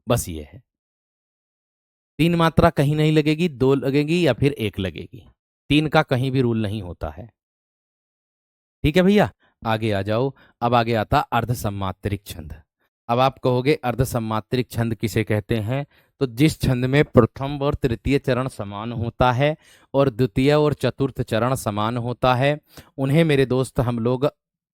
बस ये है, 3 मात्रा कहीं नहीं लगेगी, 2 लगेगी या फिर 1 लगेगी, 3 का कहीं भी रूल नहीं होता है। ठीक है भैया, आगे आ जाओ। अब आगे आता अर्धसम्मात्रिक छंद। अब आप कहोगे अर्धसम्मात्रिक छंद किसे कहते हैं, तो जिस छंद में प्रथम और तृतीय चरण समान होता है और द्वितीय और चतुर्थ चरण समान होता है, उन्हें मेरे दोस्त हम लोग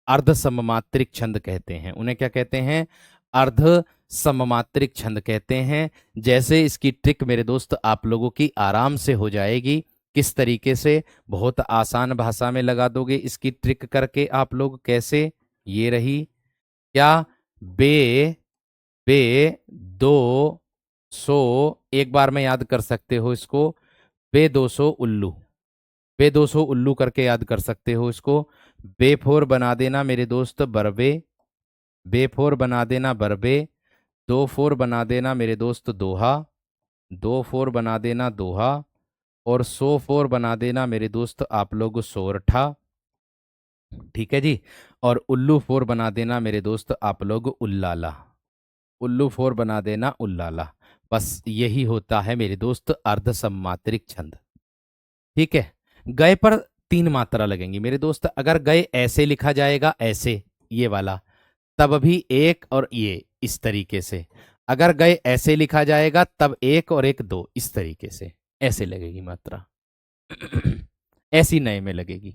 अर्धसम्मात्रिक छंद कहते हैं। उन्हें क्या कहते हैं, अर्ध सममात्रिक छंद कहते हैं। जैसे इसकी ट्रिक मेरे दोस्त आप लोगों की आराम से हो जाएगी, किस तरीके से, बहुत आसान भाषा में लगा दोगे इसकी ट्रिक करके आप लोग, कैसे, ये रही क्या, बे बे 200, एक बार में याद कर सकते हो इसको, बे 200 उल्लू, बे 200 उल्लू करके याद कर सकते हो इसको। बेफोर बना देना मेरे दोस्त बरबे, बेफोर बना देना बरबे, 2 4 बना देना मेरे दोस्त दोहा, 2 4 बना देना दोहा, और 100 4 बना देना मेरे दोस्त आप लोग सोरठा। ठीक है जी, और उल्लू 4 बना देना मेरे दोस्त आप लोग उल्लाला, उल्लू 4 बना देना उल्लाला। बस यही होता है मेरे दोस्त अर्धसम्मात्रिक छंद। ठीक है, गए पर 3 मात्रा लगेंगी मेरे दोस्त, अगर गए ऐसे लिखा जाएगा, ऐसे, ये वाला, तब भी 1 और ये इस तरीके से, अगर गए ऐसे लिखा जाएगा तब 1 और 1 2 इस तरीके से, ऐसे लगेगी मात्रा। ऐसी नए में लगेगी।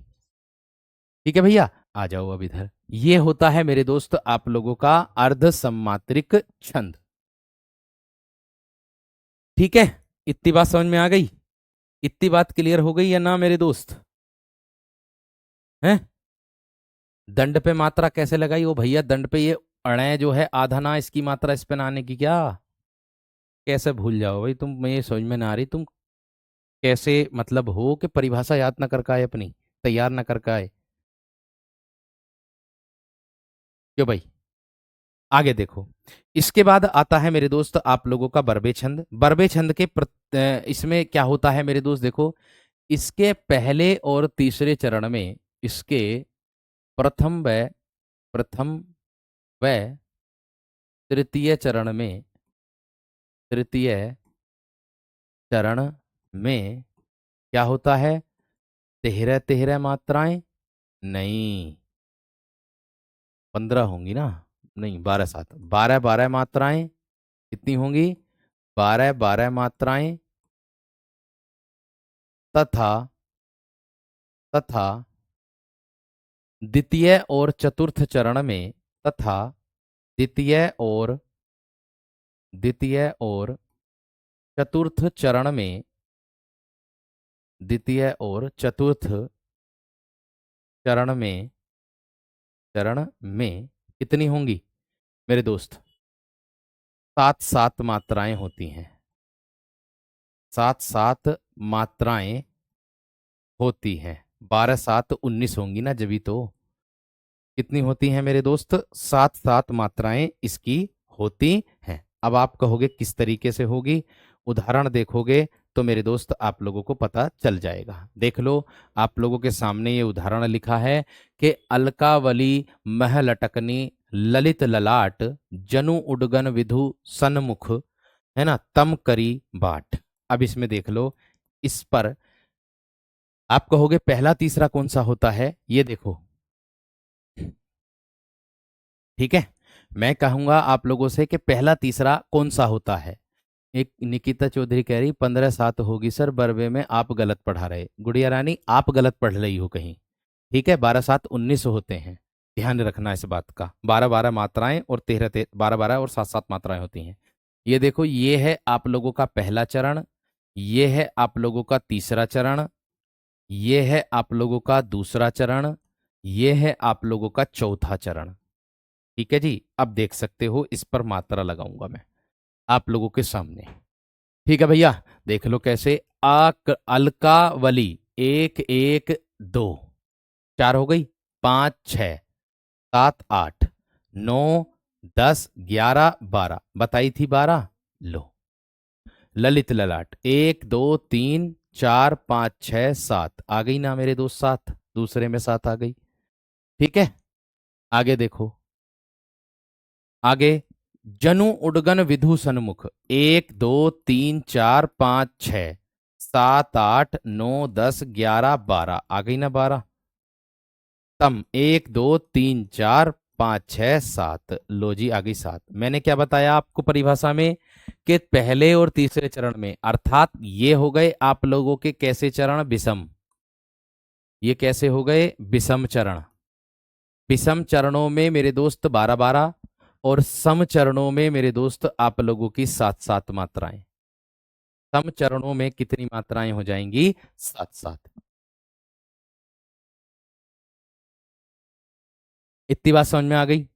ठीक है भैया, आ जाओ अब इधर, ये होता है मेरे दोस्त आप लोगों का अर्धसम्मात्रिक छंद। ठीक है, इतनी बात समझ में आ गई, इतनी बात क्लियर हो गई या ना मेरे दोस्त, हैं। दंड पे मात्रा कैसे लगाई, ओ भैया दंड पे ये अणय जो है आधा ना, इसकी मात्रा इस पे ना आने की क्या, कैसे भूल जाओ भाई तुम, मैं ये समझ में ना आ रही, तुम कैसे मतलब हो कि परिभाषा याद ना कर का आए, अपनी तैयार ना कर का आए, क्यों भाई। आगे देखो, इसके बाद आता है मेरे दोस्त आप लोगों का बरबे छंद। बरबे छंद के इसमें क्या होता है मेरे दोस्त, देखो, इसके पहले और तीसरे चरण में, इसके प्रथम व प्रथम व तृतीय चरण में, तृतीय चरण में क्या होता है, 13 13 मात्राएं, नहीं 15 होंगी ना, नहीं 12 7 12 12 मात्राएं, कितनी होंगी, 12 12 मात्राएं, तथा तथा द्वितीय और चतुर्थ चरण में, तथा द्वितीय और द्वितीय और चतुर्थ चरण में, द्वितीय और चतुर्थ चरण में, चरण में कितनी होंगी मेरे दोस्त, 7 7 मात्राएं होती हैं, 7 7 मात्राएं होती हैं, 12 7 19 होंगी ना, जभी तो, कितनी होती हैं मेरे दोस्त, 7 7 मात्राएं इसकी होती हैं। अब आप कहोगे किस तरीके से होगी, उदाहरण देखोगे तो मेरे दोस्त आप लोगों को पता चल जाएगा। देख लो, आप लोगों के सामने ये उदाहरण लिखा है कि अलकावली मह लटकनी ललित ललाट जनु उडगन विधु सन्मुख, है ना, तम करी बाट। अब इसमें देख लो, इस पर आप कहोगे पहला तीसरा कौन सा होता है, ये देखो। ठीक है, मैं कहूंगा आप लोगों से कि पहला तीसरा कौन सा होता है। एक निकिता चौधरी कह रही 15-7 होगी सर, बरबे में आप गलत पढ़ा रहे। गुड़िया रानी, आप गलत पढ़ रही हो कहीं। ठीक है, 12-7-19 होते हैं, ध्यान रखना इस बात का। 12-12 मात्राएं और 12-12 और 7-7 मात्राएं होती हैं। ये देखो, ये है आप लोगों का पहला चरण, ये है आप लोगों का तीसरा चरण, ये है आप लोगों का दूसरा चरण, ये है आप लोगों का चौथा चरण। ठीक है जी, अब देख सकते हो, इस पर मात्रा लगाऊंगा मैं आप लोगों के सामने। ठीक है भैया, देख लो कैसे। अलकावली, 1 1 2, 4 हो गई, 5 6 7 8 9 10 11 12, बताई थी 12। लो, ललित ललाट 1 2 3 4 5 6 7, आ गई ना मेरे दोस्त, 7, दूसरे में 7 आ गई। ठीक है, आगे देखो, आगे जनु उडगन विधु सन्मुख, 1 2 3 4 5 6 7 8 9 10 11 12, आ गई ना 12। तम 1 2 3 4 5 6 7, लो जी आ गई 7। मैंने क्या बताया आपको परिभाषा में कि पहले और तीसरे चरण में, अर्थात ये हो गए आप लोगों के कैसे चरण, विषम। ये कैसे हो गए, विषम चरण। विषम चरणों में मेरे दोस्त 12-12 और सम चरणों में मेरे दोस्त आप लोगों की 7-7 मात्राएं। सम चरणों में कितनी मात्राएं हो जाएंगी, 7-7। इतनी बात समझ में आ गई?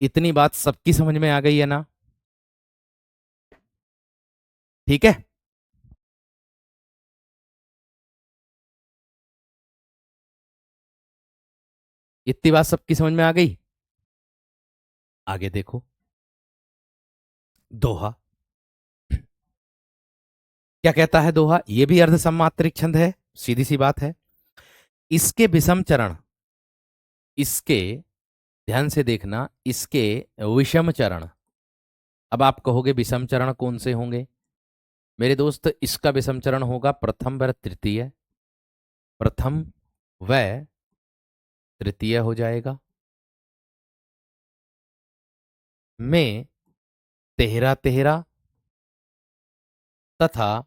इतनी बात सबकी समझ में आ गई है ना? ठीक है, इतनी बात सबकी समझ में आ गई। आगे देखो, दोहा। क्या कहता है दोहा? ये भी अर्ध सम्मात्रिक छंद है, सीधी सी बात है। इसके विषम चरण, इसके, ध्यान से देखना, इसके विषम चरण। अब आप कहोगे विषम चरण कौन से होंगे मेरे दोस्त? इसका विषम चरण होगा प्रथम व तृतीय, प्रथम व तृतीय हो जाएगा। में 13-13 तथा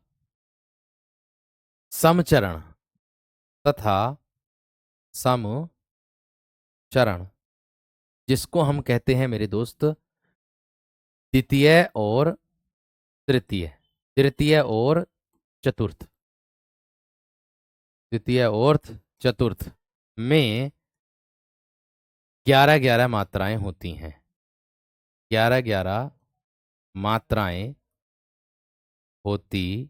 समचरण, तथा समचरण, जिसको हम कहते हैं मेरे दोस्त द्वितीय और तृतीय, तृतीय और चतुर्थ, तृतीय और चतुर्थ में 11-11 मात्राएं होती हैं। 11-11 मात्राएं होती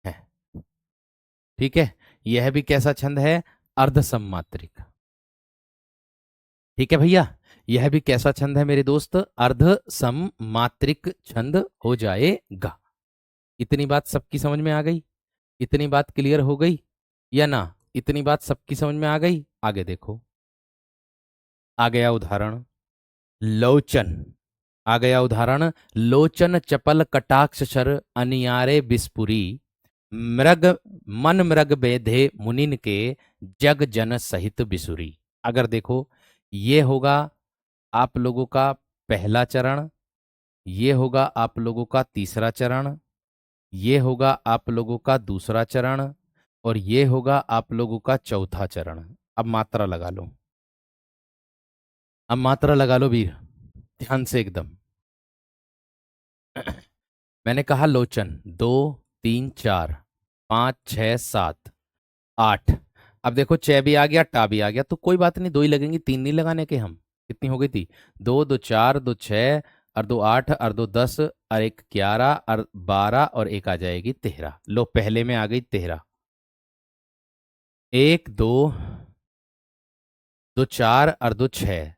हैं। ठीक है, यह भी कैसा छंद है? अर्ध सम्मात्रिक। ठीक है भैया, यह भी कैसा छंद है मेरे दोस्त? अर्ध सम्मात्रिक छंद हो जाएगा। इतनी बात सबकी समझ में आ गई? इतनी बात क्लियर हो गई या ना? इतनी बात सबकी समझ में आ गई? आगे देखो, आ गया उदाहरण लोचन। आ गया उदाहरण, लोचन चपल कटाक्ष शर अनियारे बिस्पुरी, मृग मन मृग बेधे मुनिन के जग जन सहित बिसुरी। अगर देखो, ये होगा आप लोगों का पहला चरण, ये होगा आप लोगों का तीसरा चरण, ये होगा आप लोगों का दूसरा चरण, और ये होगा आप लोगों का चौथा चरण। अब मात्रा लगा लो, अब मात्रा लगा लो वीर, ध्यान से एकदम। मैंने कहा लोचन 2 3 4 5 6 7 8। अब देखो, च भी आ गया, टा भी आ गया, तो कोई बात नहीं, दो ही लगेंगी, तीन नहीं लगाने के हम। कितनी हो गई थी? 2 2 4 2 6 और 2 8 और 2 10 और 1 11 और 12 और एक आ जाएगी 13। लो, पहले में आ गई 13। 1 2 2 4 और 2 6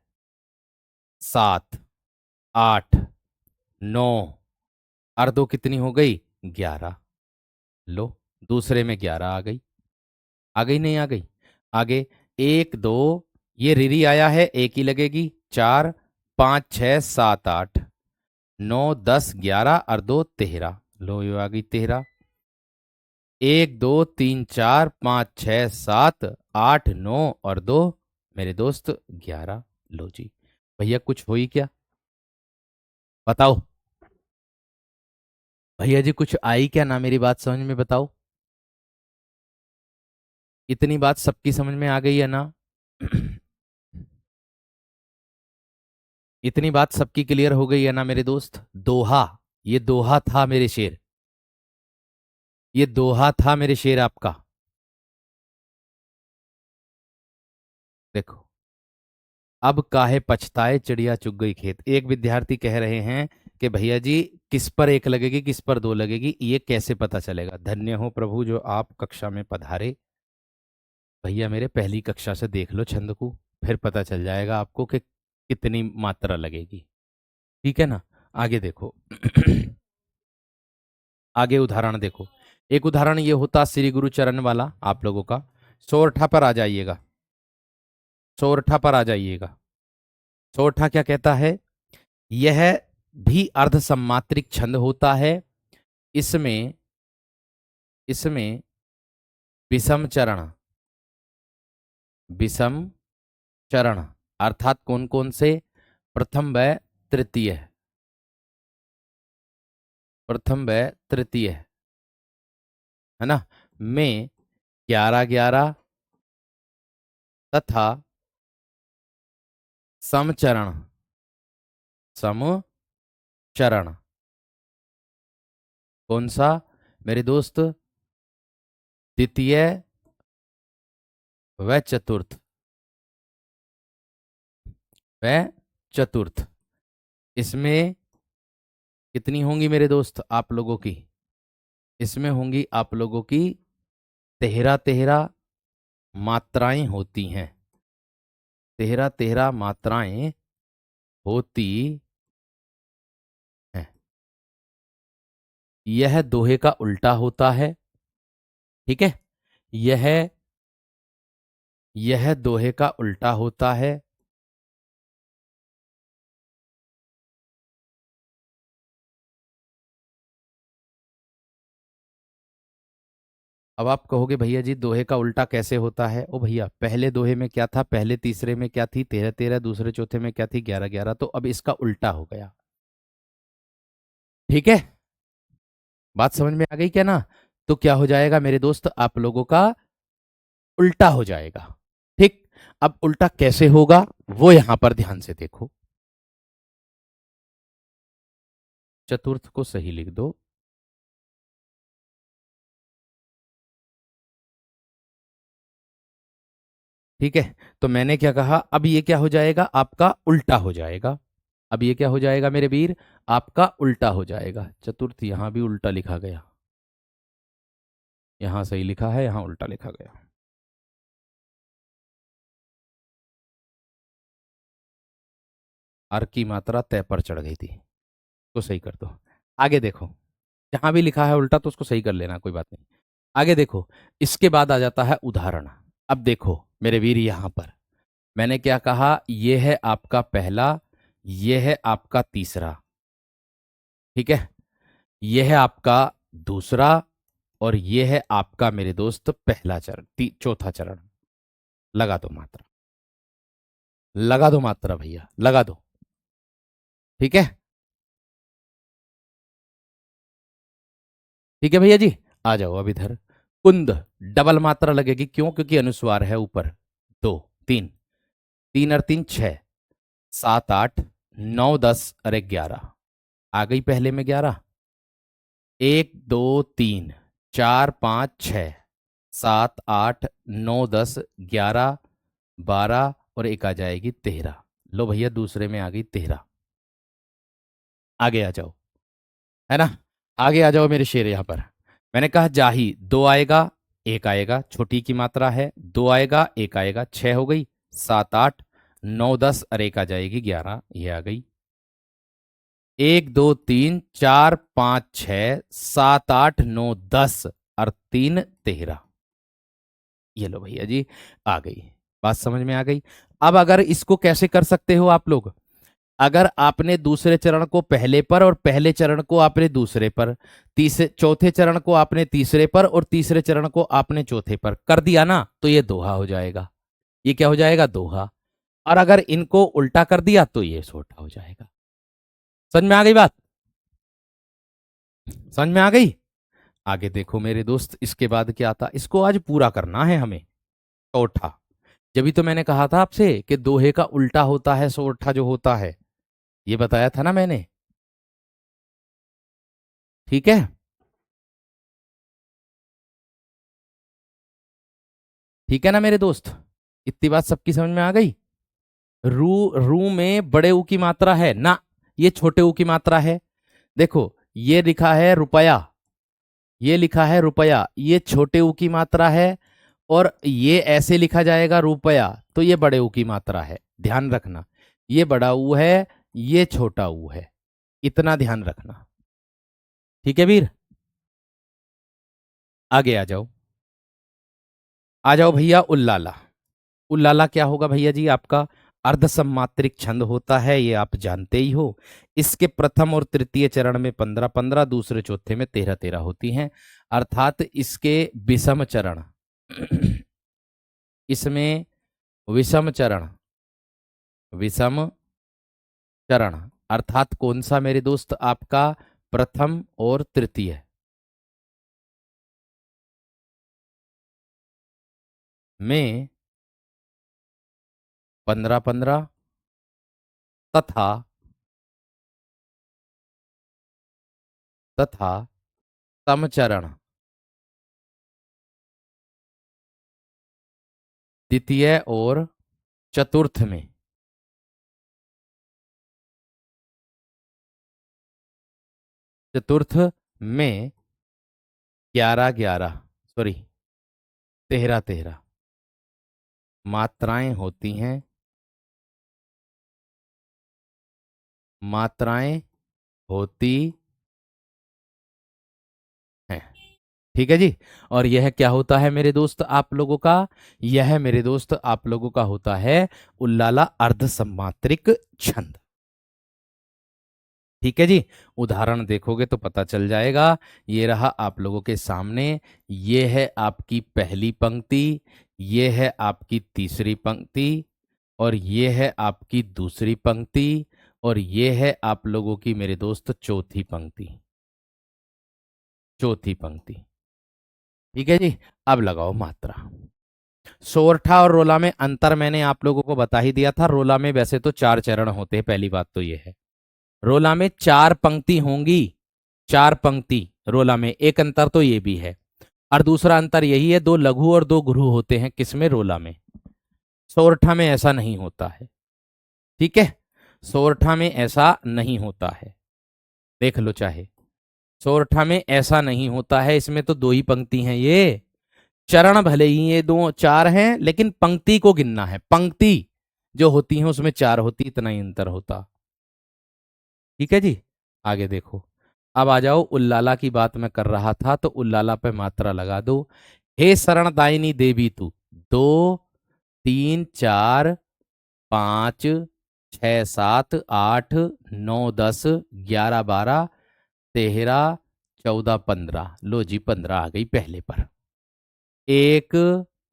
7 8 9 और 2 कितनी हो गई? 11। लो, दूसरे में 11 आ गई। आ गई नहीं आ गई? आगे 1 2, ये रिरी आया है, एक ही लगेगी। 4 5 6 7 8 9 10 11 और 2 13। लो, ये आ गई 13। 1 2 3 4 5 6 7 8 9 और 2 मेरे दोस्त 11। लो जी, भैया कुछ हुई क्या? बताओ भैया जी, कुछ आई क्या ना मेरी बात समझ में? बताओ, इतनी बात सबकी समझ में आ गई है ना? इतनी बात सबकी क्लियर हो गई है ना मेरे दोस्त? दोहा, ये दोहा था मेरे शेर, ये दोहा था मेरे शेर आपका। देखो, अब काहे पछताए चिड़िया चुग गई खेत। एक विद्यार्थी कह रहे हैं कि भैया जी, किस पर एक लगेगी, किस पर दो लगेगी, ये कैसे पता चलेगा? धन्य हो प्रभु जो आप कक्षा में पधारे। भैया मेरे, पहली कक्षा से देख लो छंद को, फिर पता चल जाएगा आपको कि कितनी मात्रा लगेगी। ठीक है ना? आगे देखो। आगे उदाहरण देखो। एक उदाहरण ये होता श्री गुरु चरण वाला आप लोगों का। सोरठा पर आ जाइएगा, सोरठा पर आ जाइएगा। सोरठा क्या कहता है? यह भी अर्ध सम्मात्रिक छंद होता है। इसमें इसमें विषम चरण, विषम चरण अर्थात कौन कौन से? प्रथम व तृतीय, प्रथम व तृतीय, है ना, में 11 11 तथा समचरण, समचरण कौन सा मेरे दोस्त? द्वितीय व चतुर्थ, व चतुर्थ। इसमें कितनी होंगी मेरे दोस्त आप लोगों की? इसमें होंगी आप लोगों की 13 13 मात्राएं होती हैं। 13 13 मात्राएं होती हैं। यह दोहे का उल्टा होता है। ठीक है, यह यह दोहे का उल्टा होता है। अब आप कहोगे भैया जी दोहे का उल्टा कैसे होता है? ओ भैया, पहले दोहे में क्या था, पहले तीसरे में क्या थी? 13 13, दूसरे चौथे में क्या थी? 11 11। तो अब इसका उल्टा हो गया। ठीक है, बात समझ में आ गई क्या ना? तो क्या हो जाएगा मेरे दोस्त, आप लोगों का उल्टा हो जाएगा। ठीक, अब उल्टा कैसे होगा वो यहां पर ध्यान से देखो। चतुर्थ को सही लिख दो। ठीक है, तो मैंने क्या कहा, अब ये क्या हो जाएगा? आपका उल्टा हो जाएगा। अब ये क्या हो जाएगा मेरे वीर? आपका उल्टा हो जाएगा। चतुर्थ यहां भी उल्टा लिखा गया, यहां सही लिखा है, यहां उल्टा लिखा गया। अर की मात्रा तय पर चढ़ गई थी, तो सही कर दो। आगे देखो, जहां भी लिखा है उल्टा तो उसको सही कर लेना, कोई बात नहीं। आगे देखो, इसके बाद आ जाता है उदाहरण। अब देखो मेरे वीर, यहां पर मैंने क्या कहा? यह है आपका पहला, यह है आपका तीसरा, ठीक है, यह है आपका दूसरा, और यह है आपका मेरे दोस्त पहला चरण, चौथा चरण। लगा दो मात्रा, लगा दो मात्रा भैया, लगा दो। ठीक है, ठीक है भैया जी, आ जाओ अब इधर। कुंद डबल मात्रा लगेगी, क्यों? क्योंकि अनुस्वार है ऊपर। 2 3, 3 और 3 6, 7 8 9 10 अरे 11। आ गई पहले में 11। 1 2 3 4 5 6 7 8 9 10 11 12 और एक आ जाएगी 13। लो भैया, दूसरे में आ गई 13। आगे आ जाओ, है ना, आगे आ जाओ मेरे शेर। यहां पर मैंने कहा जाही, 2 आएगा, एक आएगा, छोटी की मात्रा है, 2 आएगा, एक आएगा, 6 हो गई, 7 8 9 10 और एक आ जाएगी 11, ये आ गई। एक दो तीन चार पाँच छः सात आठ नौ 10 और 3 13। ये लो भैया जी, आ गई। बात समझ में आ गई। अब अगर इसको कैसे कर सकते हो आप लोग, अगर आपने दूसरे चरण को पहले पर और पहले चरण को आपने दूसरे पर, तीसरे चौथे चरण को आपने तीसरे पर और तीसरे चरण को आपने चौथे पर कर दिया ना, तो ये दोहा हो जाएगा। ये क्या हो जाएगा, दोहा। और अगर इनको उल्टा कर दिया तो ये सोटा हो जाएगा। समझ में आ गई बात, समझ में आ गई। आगे देखो मेरे दोस्त, इसके बाद क्या आता, इसको आज पूरा करना है हमें। चौथा, जभी तो मैंने कहा था आपसे कि दोहे का उल्टा होता है सोरठा जो होता है, ये बताया था ना मैंने। ठीक है, ठीक है ना मेरे दोस्त, इतनी बात सबकी समझ में आ गई। रू में बड़े ऊ की मात्रा है ना, ये छोटे ऊ की मात्रा है। देखो ये लिखा है रुपया, ये लिखा है रुपया, ये छोटे ऊ की मात्रा है। और ये ऐसे लिखा जाएगा रुपया, तो ये बड़े ऊ की मात्रा है, ध्यान रखना। ये बड़ा ऊ है, ये छोटा ऊ है, इतना ध्यान रखना। ठीक है वीर, आगे आ जाओ। आ जाओ भैया उल्लाला। उल्लाला क्या होगा भैया जी, आपका अर्धसम्मात्रिक छंद होता है, ये आप जानते ही हो। इसके प्रथम और तृतीय चरण में 15-15, दूसरे चौथे में 13-13 होती हैं। अर्थात इसके विषम चरण इसमें विषम चरण, विषम चरण अर्थात कौन सा मेरे दोस्त, आपका प्रथम और तृतीय में 15-15 तथा तथा समचरण द्वितीय और चतुर्थ में, चतुर्थ में 11-11, सॉरी 13-13 मात्राएं होती हैं, मात्राएं होती हैं। ठीक है जी। और यह क्या होता है मेरे दोस्त आप लोगों का, यह मेरे दोस्त आप लोगों का होता है उल्लाला अर्धसम्मात्रिक छंद। ठीक है जी, उदाहरण देखोगे तो पता चल जाएगा। ये रहा आप लोगों के सामने, ये है आपकी पहली पंक्ति, ये है आपकी तीसरी पंक्ति, और ये है आपकी दूसरी पंक्ति, और ये है आप लोगों की मेरे दोस्त चौथी पंक्ति, चौथी पंक्ति। ठीक है जी। अब लगाओ मात्रा। सोरठा और रोला में अंतर मैंने आप लोगों को बता ही दिया था। रोला में वैसे तो 4 चरण होते हैं, पहली बात तो ये है। रोला में 4 पंक्ति होंगी, 4 पंक्ति रोला में, एक अंतर तो ये भी है। और दूसरा अंतर यही है, 2 लघु और 2 गुरु होते हैं किसमें, रोला में। सोरठा में ऐसा नहीं होता है। ठीक है, सोरठा में ऐसा नहीं होता है, देख लो चाहे। सोरठा में ऐसा नहीं होता है, इसमें तो 2 ही पंक्ति हैं। ये चरण भले ही ये 2 4 हैं, लेकिन पंक्ति को गिनना है, पंक्ति जो होती है उसमें 4 होती, इतना ही अंतर होता। ठीक है जी। आगे देखो, अब आ जाओ उल्लाला की बात मैं कर रहा था, तो उल्लाला पे मात्रा लगा दो। हे शरणदायिनी देवी तू, 2 3 4 5 6 7 8 9 10 11 12 13 14 15, लो जी 15 आ गई पहले पर। एक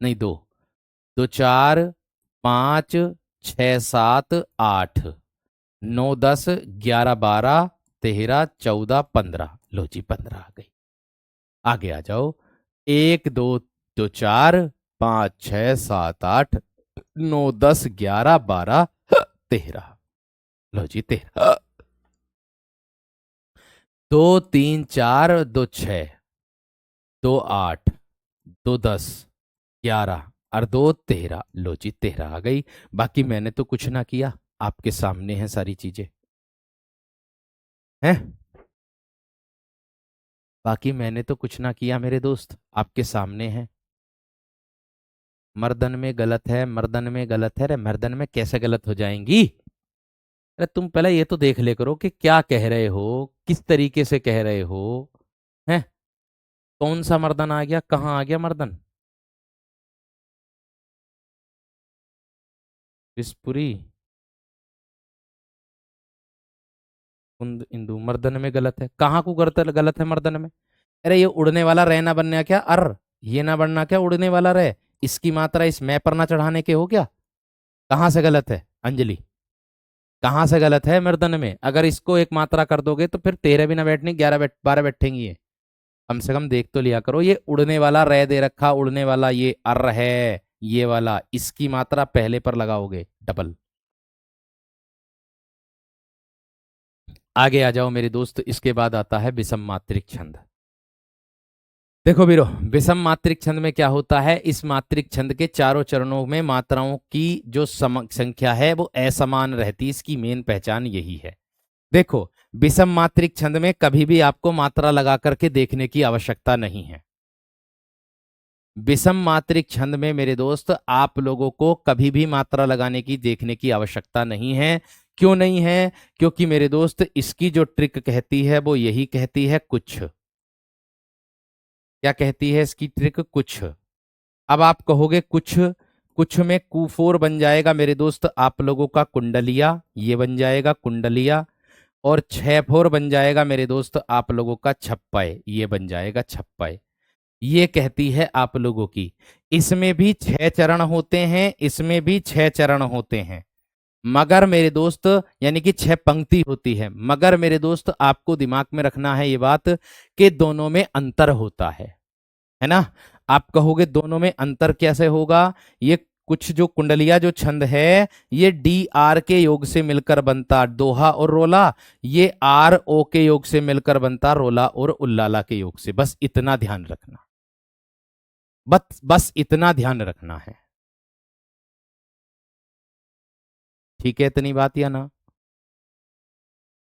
नहीं, दो, 2 4 5 6 7 8 9 10 11 12 13 14 15, लो जी 15 आ गई। आगे आ जाओ, 1 2 2 4 5 6 7 8 9 10 11 12 13, लो जी 13। 2 3 4 2 6 2 8 2 10 11 और 2 13, लो जी 13 आ गई। बाकी मैंने तो कुछ ना किया, आपके सामने है सारी चीजें हैं। बाकी मैंने तो कुछ ना किया मेरे दोस्त, आपके सामने है। मर्दन में गलत है, मर्दन में गलत है रे, मर्दन में कैसे गलत हो जाएंगी। अरे तुम पहले ये तो देख ले करो कि क्या कह रहे हो, किस तरीके से कह रहे हो। हैं? कौन सा मर्दन आ गया, कहाँ आ गया मर्दन? बिस्पुरी, कुंद इंदु, मर्दन में गलत है। कहाँ को गलत गलत है मर्दन में? अरे ये उड़ने वाला रह ना बनना क्या, ये ना बनना क्या उड़ने वाला रह? इसकी मात्रा इस मैं पर ना चढ़ाने के हो क्या? कहाँ से गलत है अंजलि? कहाँ से गलत है मर्दन में? अगर इसको एक मात्रा कर दोगे तो फिर 13 भी ना बैठनी, 12 बैठेंगी ये। कम से कम देख तो लिया करो, ये उड़ने वाला रह दे रखा, उड़ने वाला ये अर है, ये वाला, इसकी मात्रा पहले पर लगाओगे डबल। आगे आ जाओ मेरे दोस्त, इसके बाद आता है विषम मात्रिक छंद। देखो वीरो, विषम मात्रिक छंद में क्या होता है, इस मात्रिक छंद के चारों चरणों में मात्राओं की जो संख्या है वो असमान रहती है, इसकी मेन पहचान यही है। देखो, विषम मात्रिक छंद में कभी भी आपको मात्रा लगा करके देखने की आवश्यकता नहीं है। विषम मात्रिक छंद में मेरे दोस्त आप लोगों को कभी भी मात्रा लगाने की देखने की आवश्यकता नहीं है। क्यों नहीं है? क्योंकि मेरे दोस्त इसकी जो ट्रिक कहती है वो यही कहती है कुछ। क्या कहती है इसकी ट्रिक? कुछ। अब आप कहोगे कुछ, कुछ में कुफोर बन जाएगा मेरे दोस्त आप लोगों का कुंडलिया, ये बन जाएगा कुंडलिया। और 6 फोर बन जाएगा मेरे दोस्त आप लोगों का छप्पय, ये बन जाएगा छप्पय। ये कहती है आप लोगों की। इसमें भी 6 चरण होते हैं, इसमें भी 6 चरण होते हैं, मगर मेरे दोस्त यानी कि 6 पंक्ति होती है, मगर मेरे दोस्त आपको दिमाग में रखना है ये बात कि दोनों में अंतर होता है ना? आप कहोगे दोनों में अंतर कैसे होगा? ये कुछ जो कुंडलिया जो छंद है ये डी आर के योग से मिलकर बनता दोहा और रोला, ये आर ओ के योग से मिलकर बनता रोला और उल्लाला के योग से। बस इतना ध्यान रखना, बस बस इतना ध्यान रखना है। ठीक है इतनी बात या ना?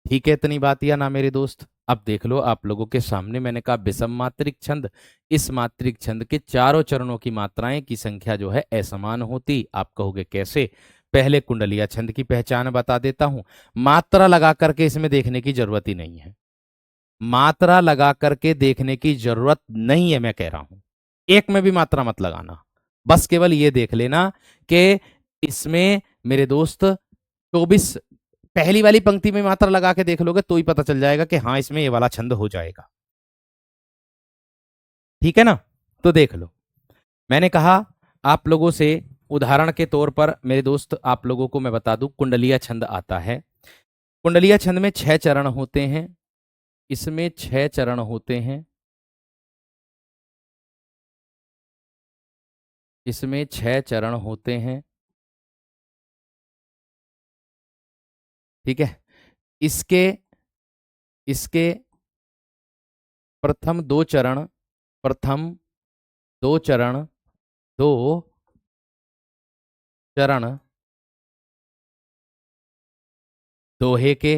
ठीक है इतनी बात या ना मेरे दोस्त? अब देख लो, आप लोगों के सामने मैंने कहा विषम मात्रिक छंद, इस मात्रिक छंद के चारों चरणों की मात्राएं की संख्या जो है असमान होती। आप कहोगे कैसे? पहले कुंडलिया छंद की पहचान बता देता हूं। मात्रा लगा करके इसमें देखने की जरूरत ही नहीं है, मात्रा लगा करके देखने की जरूरत नहीं है, मैं कह रहा हूं। एक में भी मात्रा मत लगाना, बस केवल ये देख लेना कि इसमें मेरे दोस्त 24, पहली वाली पंक्ति में मात्रा लगा के देख लोगे तो ही पता चल जाएगा कि हाँ इसमें ये वाला छंद हो जाएगा। ठीक है ना? तो देख लो, मैंने कहा आप लोगों से उदाहरण के तौर पर मेरे दोस्त आप लोगों को मैं बता दूं, कुंडलिया छंद आता है। कुंडलिया छंद में 6 चरण होते हैं, इसमें 6 चरण होते हैं, इसमें 6 चरण होते हैं। ठीक है? इसके इसके प्रथम 2 चरण, प्रथम 2 चरण, 2 चरण दोहे के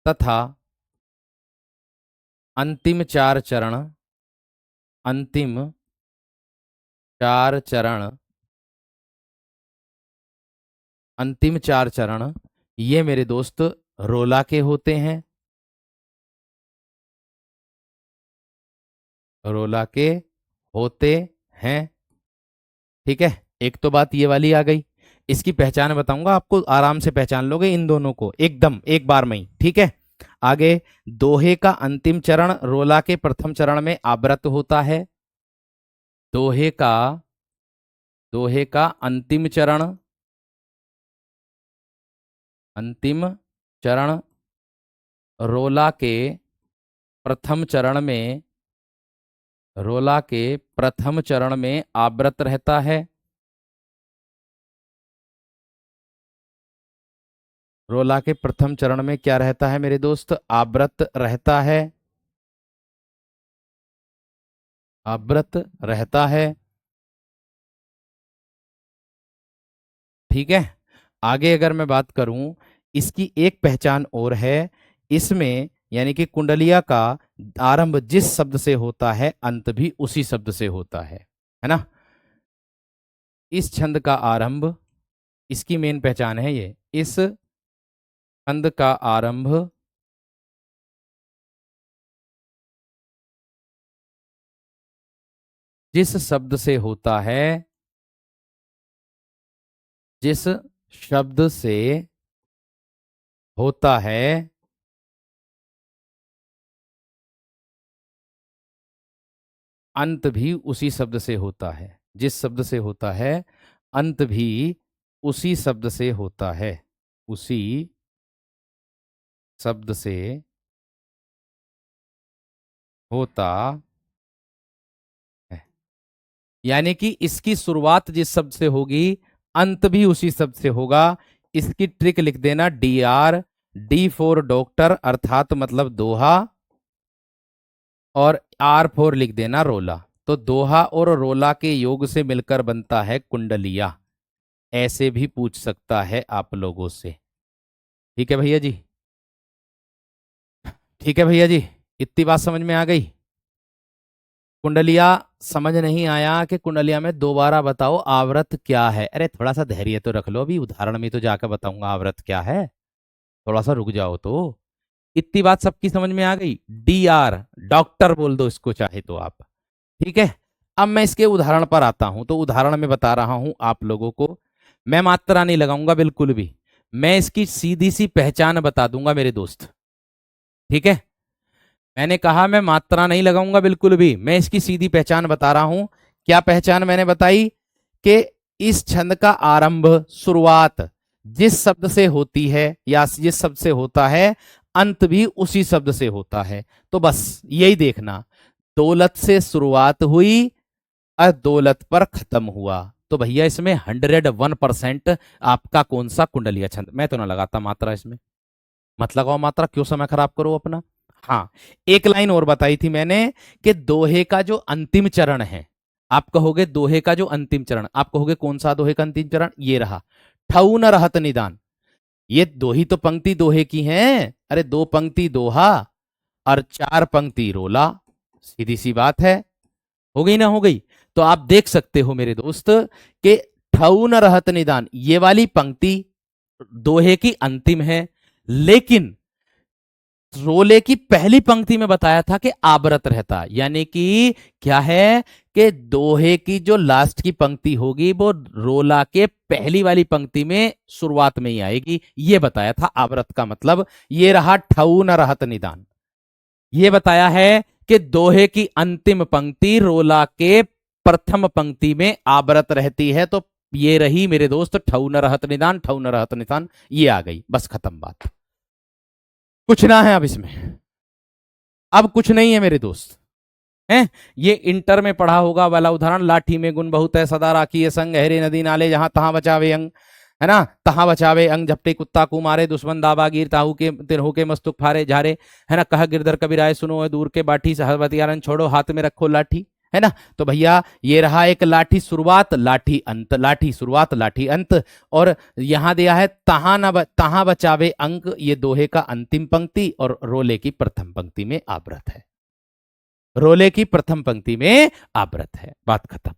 तथा अंतिम 4 चरण, अंतिम 4 चरण, अंतिम 4 चरण ये मेरे दोस्त रोला के होते हैं, रोला के होते हैं। ठीक है? एक तो बात ये वाली आ गई, इसकी पहचान बताऊंगा आपको, आराम से पहचान लोगे इन दोनों को एकदम एक बार में ही। ठीक है? आगे, दोहे का अंतिम चरण रोला के प्रथम चरण में आवृत होता है। दोहे का दोहे का अंतिम चरण, अंतिम चरण रोला के प्रथम चरण में, रोला के प्रथम चरण में आवृत रहता है। रोला के प्रथम चरण में क्या रहता है मेरे दोस्त? आवृत रहता है, आवृत रहता है। ठीक है? आगे अगर मैं बात करूं, इसकी एक पहचान और है, इसमें यानी कि कुंडलिया का आरंभ जिस शब्द से होता है अंत भी उसी शब्द से होता है ना? इस छंद का आरंभ इसकी मेन पहचान है ये। इस छंद का आरंभ जिस शब्द से होता है, जिस शब्द से होता है, अंत भी उसी शब्द से होता है। जिस शब्द से होता है, अंत भी उसी शब्द से होता है। उसी शब्द से होता है। यानी कि इसकी शुरुआत जिस शब्द से होगी, अंत भी उसी शब्द से होगा। इसकी ट्रिक लिख देना, डी फॉर डॉक्टर अर्थात मतलब दोहा, और R फॉर लिख देना रोला। तो दोहा और रोला के योग से मिलकर बनता है कुंडलिया। ऐसे भी पूछ सकता है आप लोगों से। ठीक है भैया जी? ठीक है भैया जी, इतनी बात समझ में आ गई? कुंडलिया समझ नहीं आया कि कुंडलिया में दोबारा बताओ आव्रत क्या है? अरे थोड़ा सा धैर्य तो रख लो, अभी उदाहरण में तो जाकर बताऊंगा आव्रत क्या है। थोड़ा सा रुक जाओ तो। इतनी बात सबकी समझ में आ गई? DR, डॉक्टर बोल दो इसको चाहे तो आप। ठीक है, अब मैं इसके उदाहरण पर आता हूं। तो उदाहरण में बता रहा हूं आप लोगों को, मैं मात्रा नहीं लगाऊंगा बिल्कुल भी, मैं इसकी सीधी सी पहचान बता दूंगा मेरे दोस्त। ठीक है, मैंने कहा मैं मात्रा नहीं लगाऊंगा बिल्कुल भी, मैं इसकी सीधी पहचान बता रहा हूं। क्या पहचान मैंने बताई? कि इस छंद का आरंभ, शुरुआत जिस शब्द से होती है या जिस शब्द से होता है, अंत भी उसी शब्द से होता है। तो बस यही देखना, दौलत से शुरुआत हुई और दौलत पर खत्म हुआ। तो भैया इसमें 101% आपका कौन सा कुंडलिया छंद। मैं तो ना लगाता मात्रा इसमें, मत लगाओ मात्रा, क्यों समय खराब करो अपना। हाँ, एक लाइन और बताई थी मैंने कि दोहे का जो अंतिम चरण है, आप कहोगे दोहे का जो अंतिम चरण, आप कहोगे कौन सा दोहे का अंतिम चरण? ये रहा, ठऊ न रहत निदान। ये दो ही तो पंक्ति दोहे की हैं। अरे दो पंक्ति दोहा और चार पंक्ति रोला, सीधी सी बात है। हो गई ना, हो गई? तो आप देख सकते हो मेरे दोस्त कि ठऊ न रहत निदान ये वाली पंक्ति दोहे की अंतिम है, लेकिन रोले की पहली पंक्ति में बताया था कि आवर्त रहता। यानी कि क्या है कि दोहे की जो लास्ट की पंक्ति होगी वो रोला के पहली वाली पंक्ति में शुरुआत में ही आएगी, ये बताया था आवर्त का मतलब। ये रहा ठऊ न रहत निदान, ये बताया है कि दोहे की अंतिम पंक्ति रोला के प्रथम पंक्ति में आवर्त रहती है। तो ये रही मेरे दोस्त ठऊ न रहत निदान, ठऊ न रहत निदान, ये आ गई, बस खत्म बात। कुछ ना है अब इसमें, अब कुछ नहीं है मेरे दोस्त। है ये इंटर में पढ़ा होगा वाला उदाहरण, लाठी में गुण बहुत है सदा राखी ये संग, गहरे नदी नाले जहां तहां बचावे अंग, है ना, तहां बचावे अंग, झपटे कुत्ता को मारे दुश्मन दावा गिर, ताहू के तिरहू के मस्तुक फारे झारे, है ना, कहा गिरधर कबीराय सुनो दूर के बाठी, सहबतियारन छोड़ो हाथ में रखो लाठी, है ना। तो भैया ये रहा एक लाठी शुरुआत लाठी अंत, लाठी शुरुआत लाठी अंत। और यहां दिया है तहां बचावे अंक, ये दोहे का अंतिम पंक्ति और रोले की प्रथम पंक्ति में आव्रत है। रोले की प्रथम पंक्ति में आव्रत है, बात खत्म।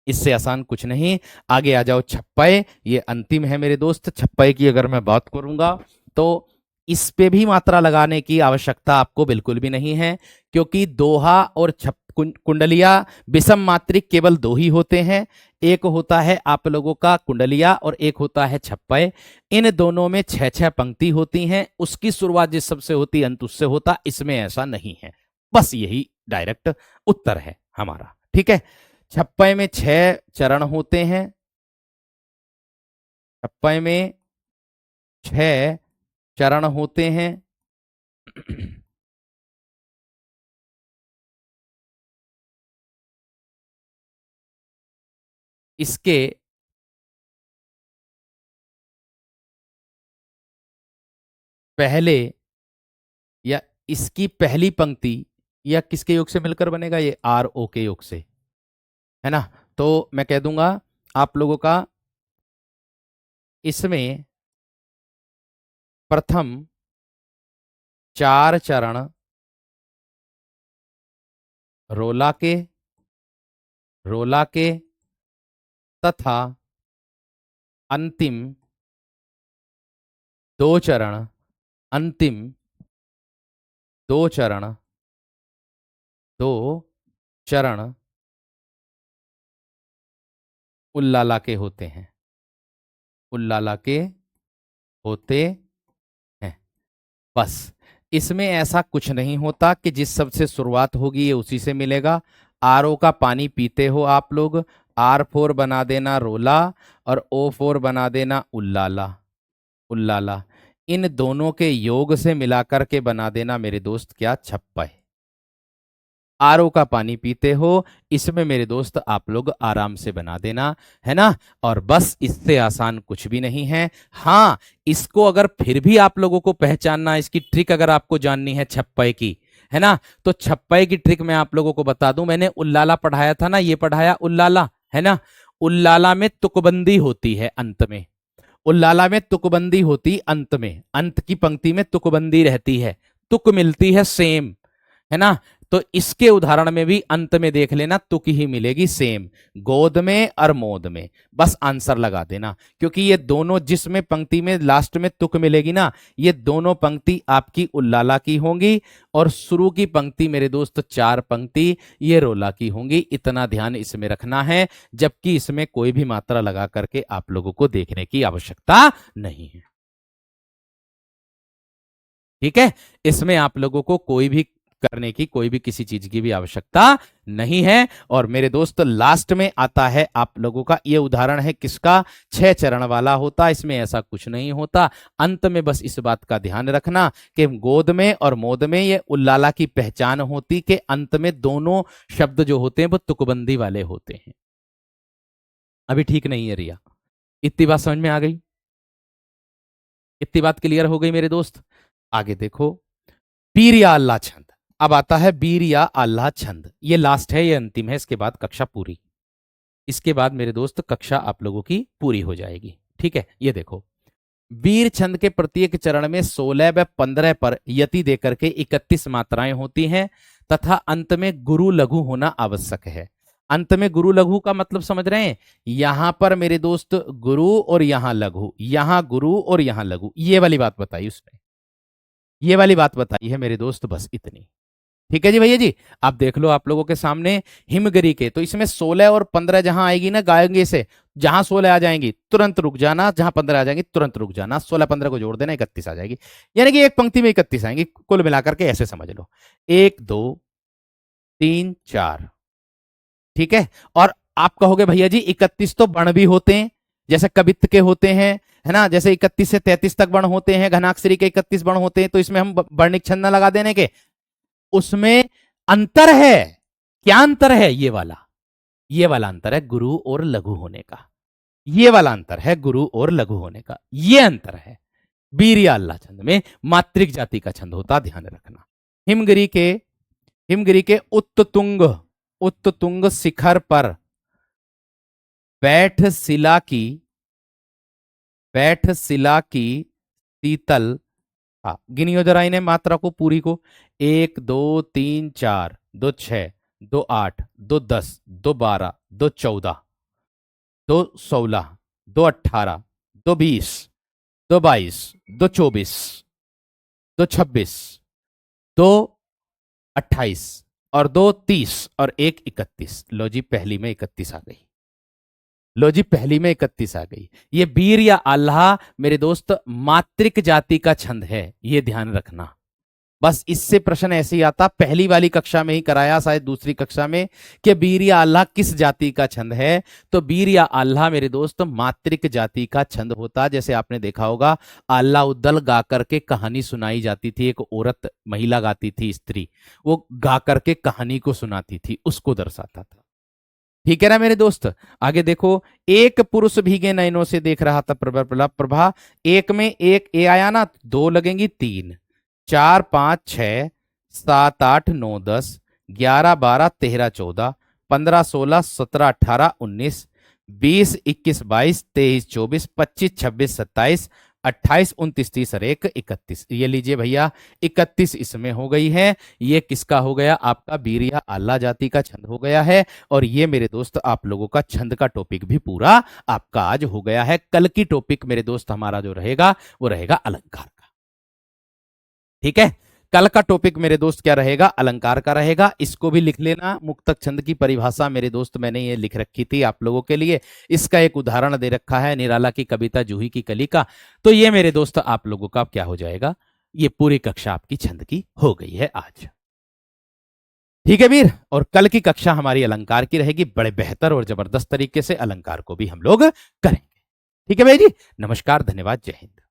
इससे आसान कुछ नहीं। आगे आ जाओ छप्पय, ये अंतिम है मेरे दोस्त। छप्पय की अगर मैं बात करूंगा तो इस पे भी मात्रा लगाने की आवश्यकता आपको बिल्कुल भी नहीं है, क्योंकि दोहा और कुंडलिया विषम मात्रिक केवल दो ही होते हैं। एक होता है आप लोगों का कुंडलिया और एक होता है छप्पय। इन दोनों में छह छह पंक्ति होती हैं, उसकी शुरुआत जिस सबसे होती अंत उससे होता, इसमें ऐसा नहीं है। बस यही डायरेक्ट उत्तर है हमारा। ठीक है, छप्पय में छह चरण होते हैं, छप्पय में छह चरण होते हैं। इसके पहले या इसकी पहली पंक्ति या किसके योग से मिलकर बनेगा? ये RO के योग से, है ना। तो मैं कह दूंगा आप लोगों का इसमें प्रथम चार चरण रोला के तथा अंतिम दो चरण, अंतिम दो चरण, दो चरण उल्लाला के होते हैं, उल्लाला के होते हैं। बस इसमें ऐसा कुछ नहीं होता कि जिस शब्द से शुरुआत होगी ये उसी से मिलेगा। आर ओ का पानी पीते हो आप लोग, आर फोर बना देना रोला और ओ फोर बना देना उल्लाला, उल्लाला। इन दोनों के योग से मिलाकर के बना देना मेरे दोस्त क्या, छप्पय। आरओ का पानी पीते हो, इसमें मेरे दोस्त आप लोग आराम से बना देना, है ना। और बस इससे आसान कुछ भी नहीं है। हाँ, इसको अगर फिर भी आप लोगों को पहचानना, इसकी ट्रिक अगर आपको जाननी है छप्पय की, है ना, तो छप्पय की ट्रिक मैं आप लोगों को बता दूं। मैंने उल्लाला पढ़ाया था ना, ये पढ़ाया उल्लाला, है ना। उल्लाला में तुकबंदी होती है अंत में, उल्लाला में तुकबंदी होती अंत में, अंत की पंक्ति में तुकबंदी रहती है, तुक मिलती है सेम, है ना। तो इसके उदाहरण में भी अंत में देख लेना तुक ही मिलेगी सेम, गोद में और मोद में। बस आंसर लगा देना, क्योंकि ये दोनों जिसमें पंक्ति में लास्ट में तुक मिलेगी ना, ये दोनों पंक्ति आपकी उल्लाला की होंगी और शुरू की पंक्ति मेरे दोस्त चार पंक्ति ये रोला की होंगी। इतना ध्यान इसमें रखना है, जबकि इसमें कोई भी मात्रा लगा करके आप लोगों को देखने की आवश्यकता नहीं है। ठीक है, इसमें आप लोगों को कोई भी करने की, कोई भी किसी चीज की भी आवश्यकता नहीं है। और मेरे दोस्त लास्ट में आता है आप लोगों का, ये उदाहरण है किसका, 6 चरण वाला होता, इसमें ऐसा कुछ नहीं होता। अंत में बस इस बात का ध्यान रखना कि गोद में और मोद में ये उल्लाला की पहचान होती कि अंत में दोनों शब्द जो होते हैं वो तुकबंदी वाले होते हैं। अभी ठीक नहीं है रिया, इतनी बात समझ में आ गई, इतनी बात क्लियर हो गई मेरे दोस्त। आगे देखो, बीर या अल्लाह छंद। अब आता है बीर या अल्लाह छंद, ये लास्ट है, ये अंतिम है, इसके बाद कक्षा पूरी। इसके बाद मेरे दोस्त कक्षा आप लोगों की पूरी हो जाएगी। ठीक है, ये देखो, बीर छंद के प्रत्येक चरण में 16 व 15 पर यति देकर के 31 मात्राएं होती हैं तथा अंत में गुरु लघु होना आवश्यक है। अंत में गुरु लघु का मतलब समझ रहे हैं, यहां पर मेरे दोस्त गुरु और यहां लघु, यहां गुरु और यहां लघु, ये वाली बात बताई उसने, ये वाली बात बताई है मेरे दोस्त, बस इतनी। ठीक है जी भैया जी। अब देख लो आप लोगों के सामने हिमगिरी के, तो इसमें 16 और 15 जहां आएगी ना गाएंगे से, जहां 16 आ जाएंगी तुरंत रुक जाना, जहां 15 आ जाएंगी तुरंत रुक जाना, 16-15 को जोड़ देना 31 आ जाएगी, यानी कि एक पंक्ति में 31 आएंगी कुल मिलाकर के, ऐसे समझ लो 1 2 3 4। ठीक है, और आप कहोगे भैया जी 31 तो बण भी होते हैं, जैसे कवित्त के होते हैं, है ना, जैसे 31 से 33 तक बण होते हैं, घनाक्षरी के 31 बण होते हैं, तो इसमें हम वर्णिक छंद न लगा देने के, उसमें अंतर है। क्या अंतर है, ये वाला अंतर है गुरु और लघु होने का, ये वाला अंतर है गुरु और लघु होने का, ये अंतर है। बीर या अल्लाह छंद में मात्रिक जाति का छंद होता, ध्यान रखना। हिमगिरी के उत्तुंग, उत्तुंग शिखर पर बैठ शिला की, बैठ शिला की शीतल, हाँ गिनियो जरा इन्हें मात्रा को पूरी को, 1 2 3 4 2 6 2 8 2 10 2 12 2 14 2 16 2 18 2 20 2 22 2 24 2 26 2 28 और 2 30 और 1 31। लो जी पहली में 31 आ गई, लो जी पहली में 31 आ गई। ये बीर या अल्लाह मेरे दोस्त मात्रिक जाति का छंद है, ये ध्यान रखना। बस इससे प्रश्न ऐसे ही आता, पहली वाली कक्षा में ही कराया शायद दूसरी कक्षा में, कि बीर या अल्लाह किस जाति का छंद है, तो बीर या अल्लाह मेरे दोस्त मात्रिक जाति का छंद होता। जैसे आपने देखा होगा अल्लाह उद्दल गा करके कहानी सुनाई जाती थी, एक औरत महिला गाती थी, स्त्री, वो गा करके कहानी को सुनाती थी, उसको दर्शाता था। ठीक है ना मेरे दोस्त। आगे देखो, एक पुरुष भीगे नयनों से देख रहा था प्रभा प्रभा, एक में एक ए आया ना, 2 लगेंगी 3 4 5 6 7 8 9 10 11 12 13 14 15 16 17 18 19 20 21 22 23 24 25 26 27 28, 29, 30 और 1, 31। ये लीजिए भैया, 31 इसमें हो गई है। ये किसका हो गया? आपका वीर्य आल्हा जाति का छंद हो गया है। और ये मेरे दोस्त आप लोगों का छंद का टॉपिक भी पूरा आपका आज हो गया है। कल की टॉपिक मेरे दोस्त हमारा जो रहेगा वो रहेगा अलंकार का। ठीक है, कल का टॉपिक मेरे दोस्त क्या रहेगा? अलंकार का रहेगा। इसको भी लिख लेना। मुक्तक छंद की परिभाषा मेरे दोस्त मैंने ये लिख रखी थी आप लोगों के लिए। इसका एक उदाहरण दे रखा है, निराला की कविता जूही की कली का। तो ये मेरे दोस्त आप लोगों का क्या हो जाएगा? ये पूरी कक्षा आपकी छंद की हो गई है आज। ठीक है वीर, और कल की कक्षा हमारी अलंकार की रहेगी। बड़े बेहतर और जबरदस्त तरीके से अलंकार को भी हम लोग करेंगे। ठीक है भाई जी, नमस्कार, धन्यवाद, जय हिंद।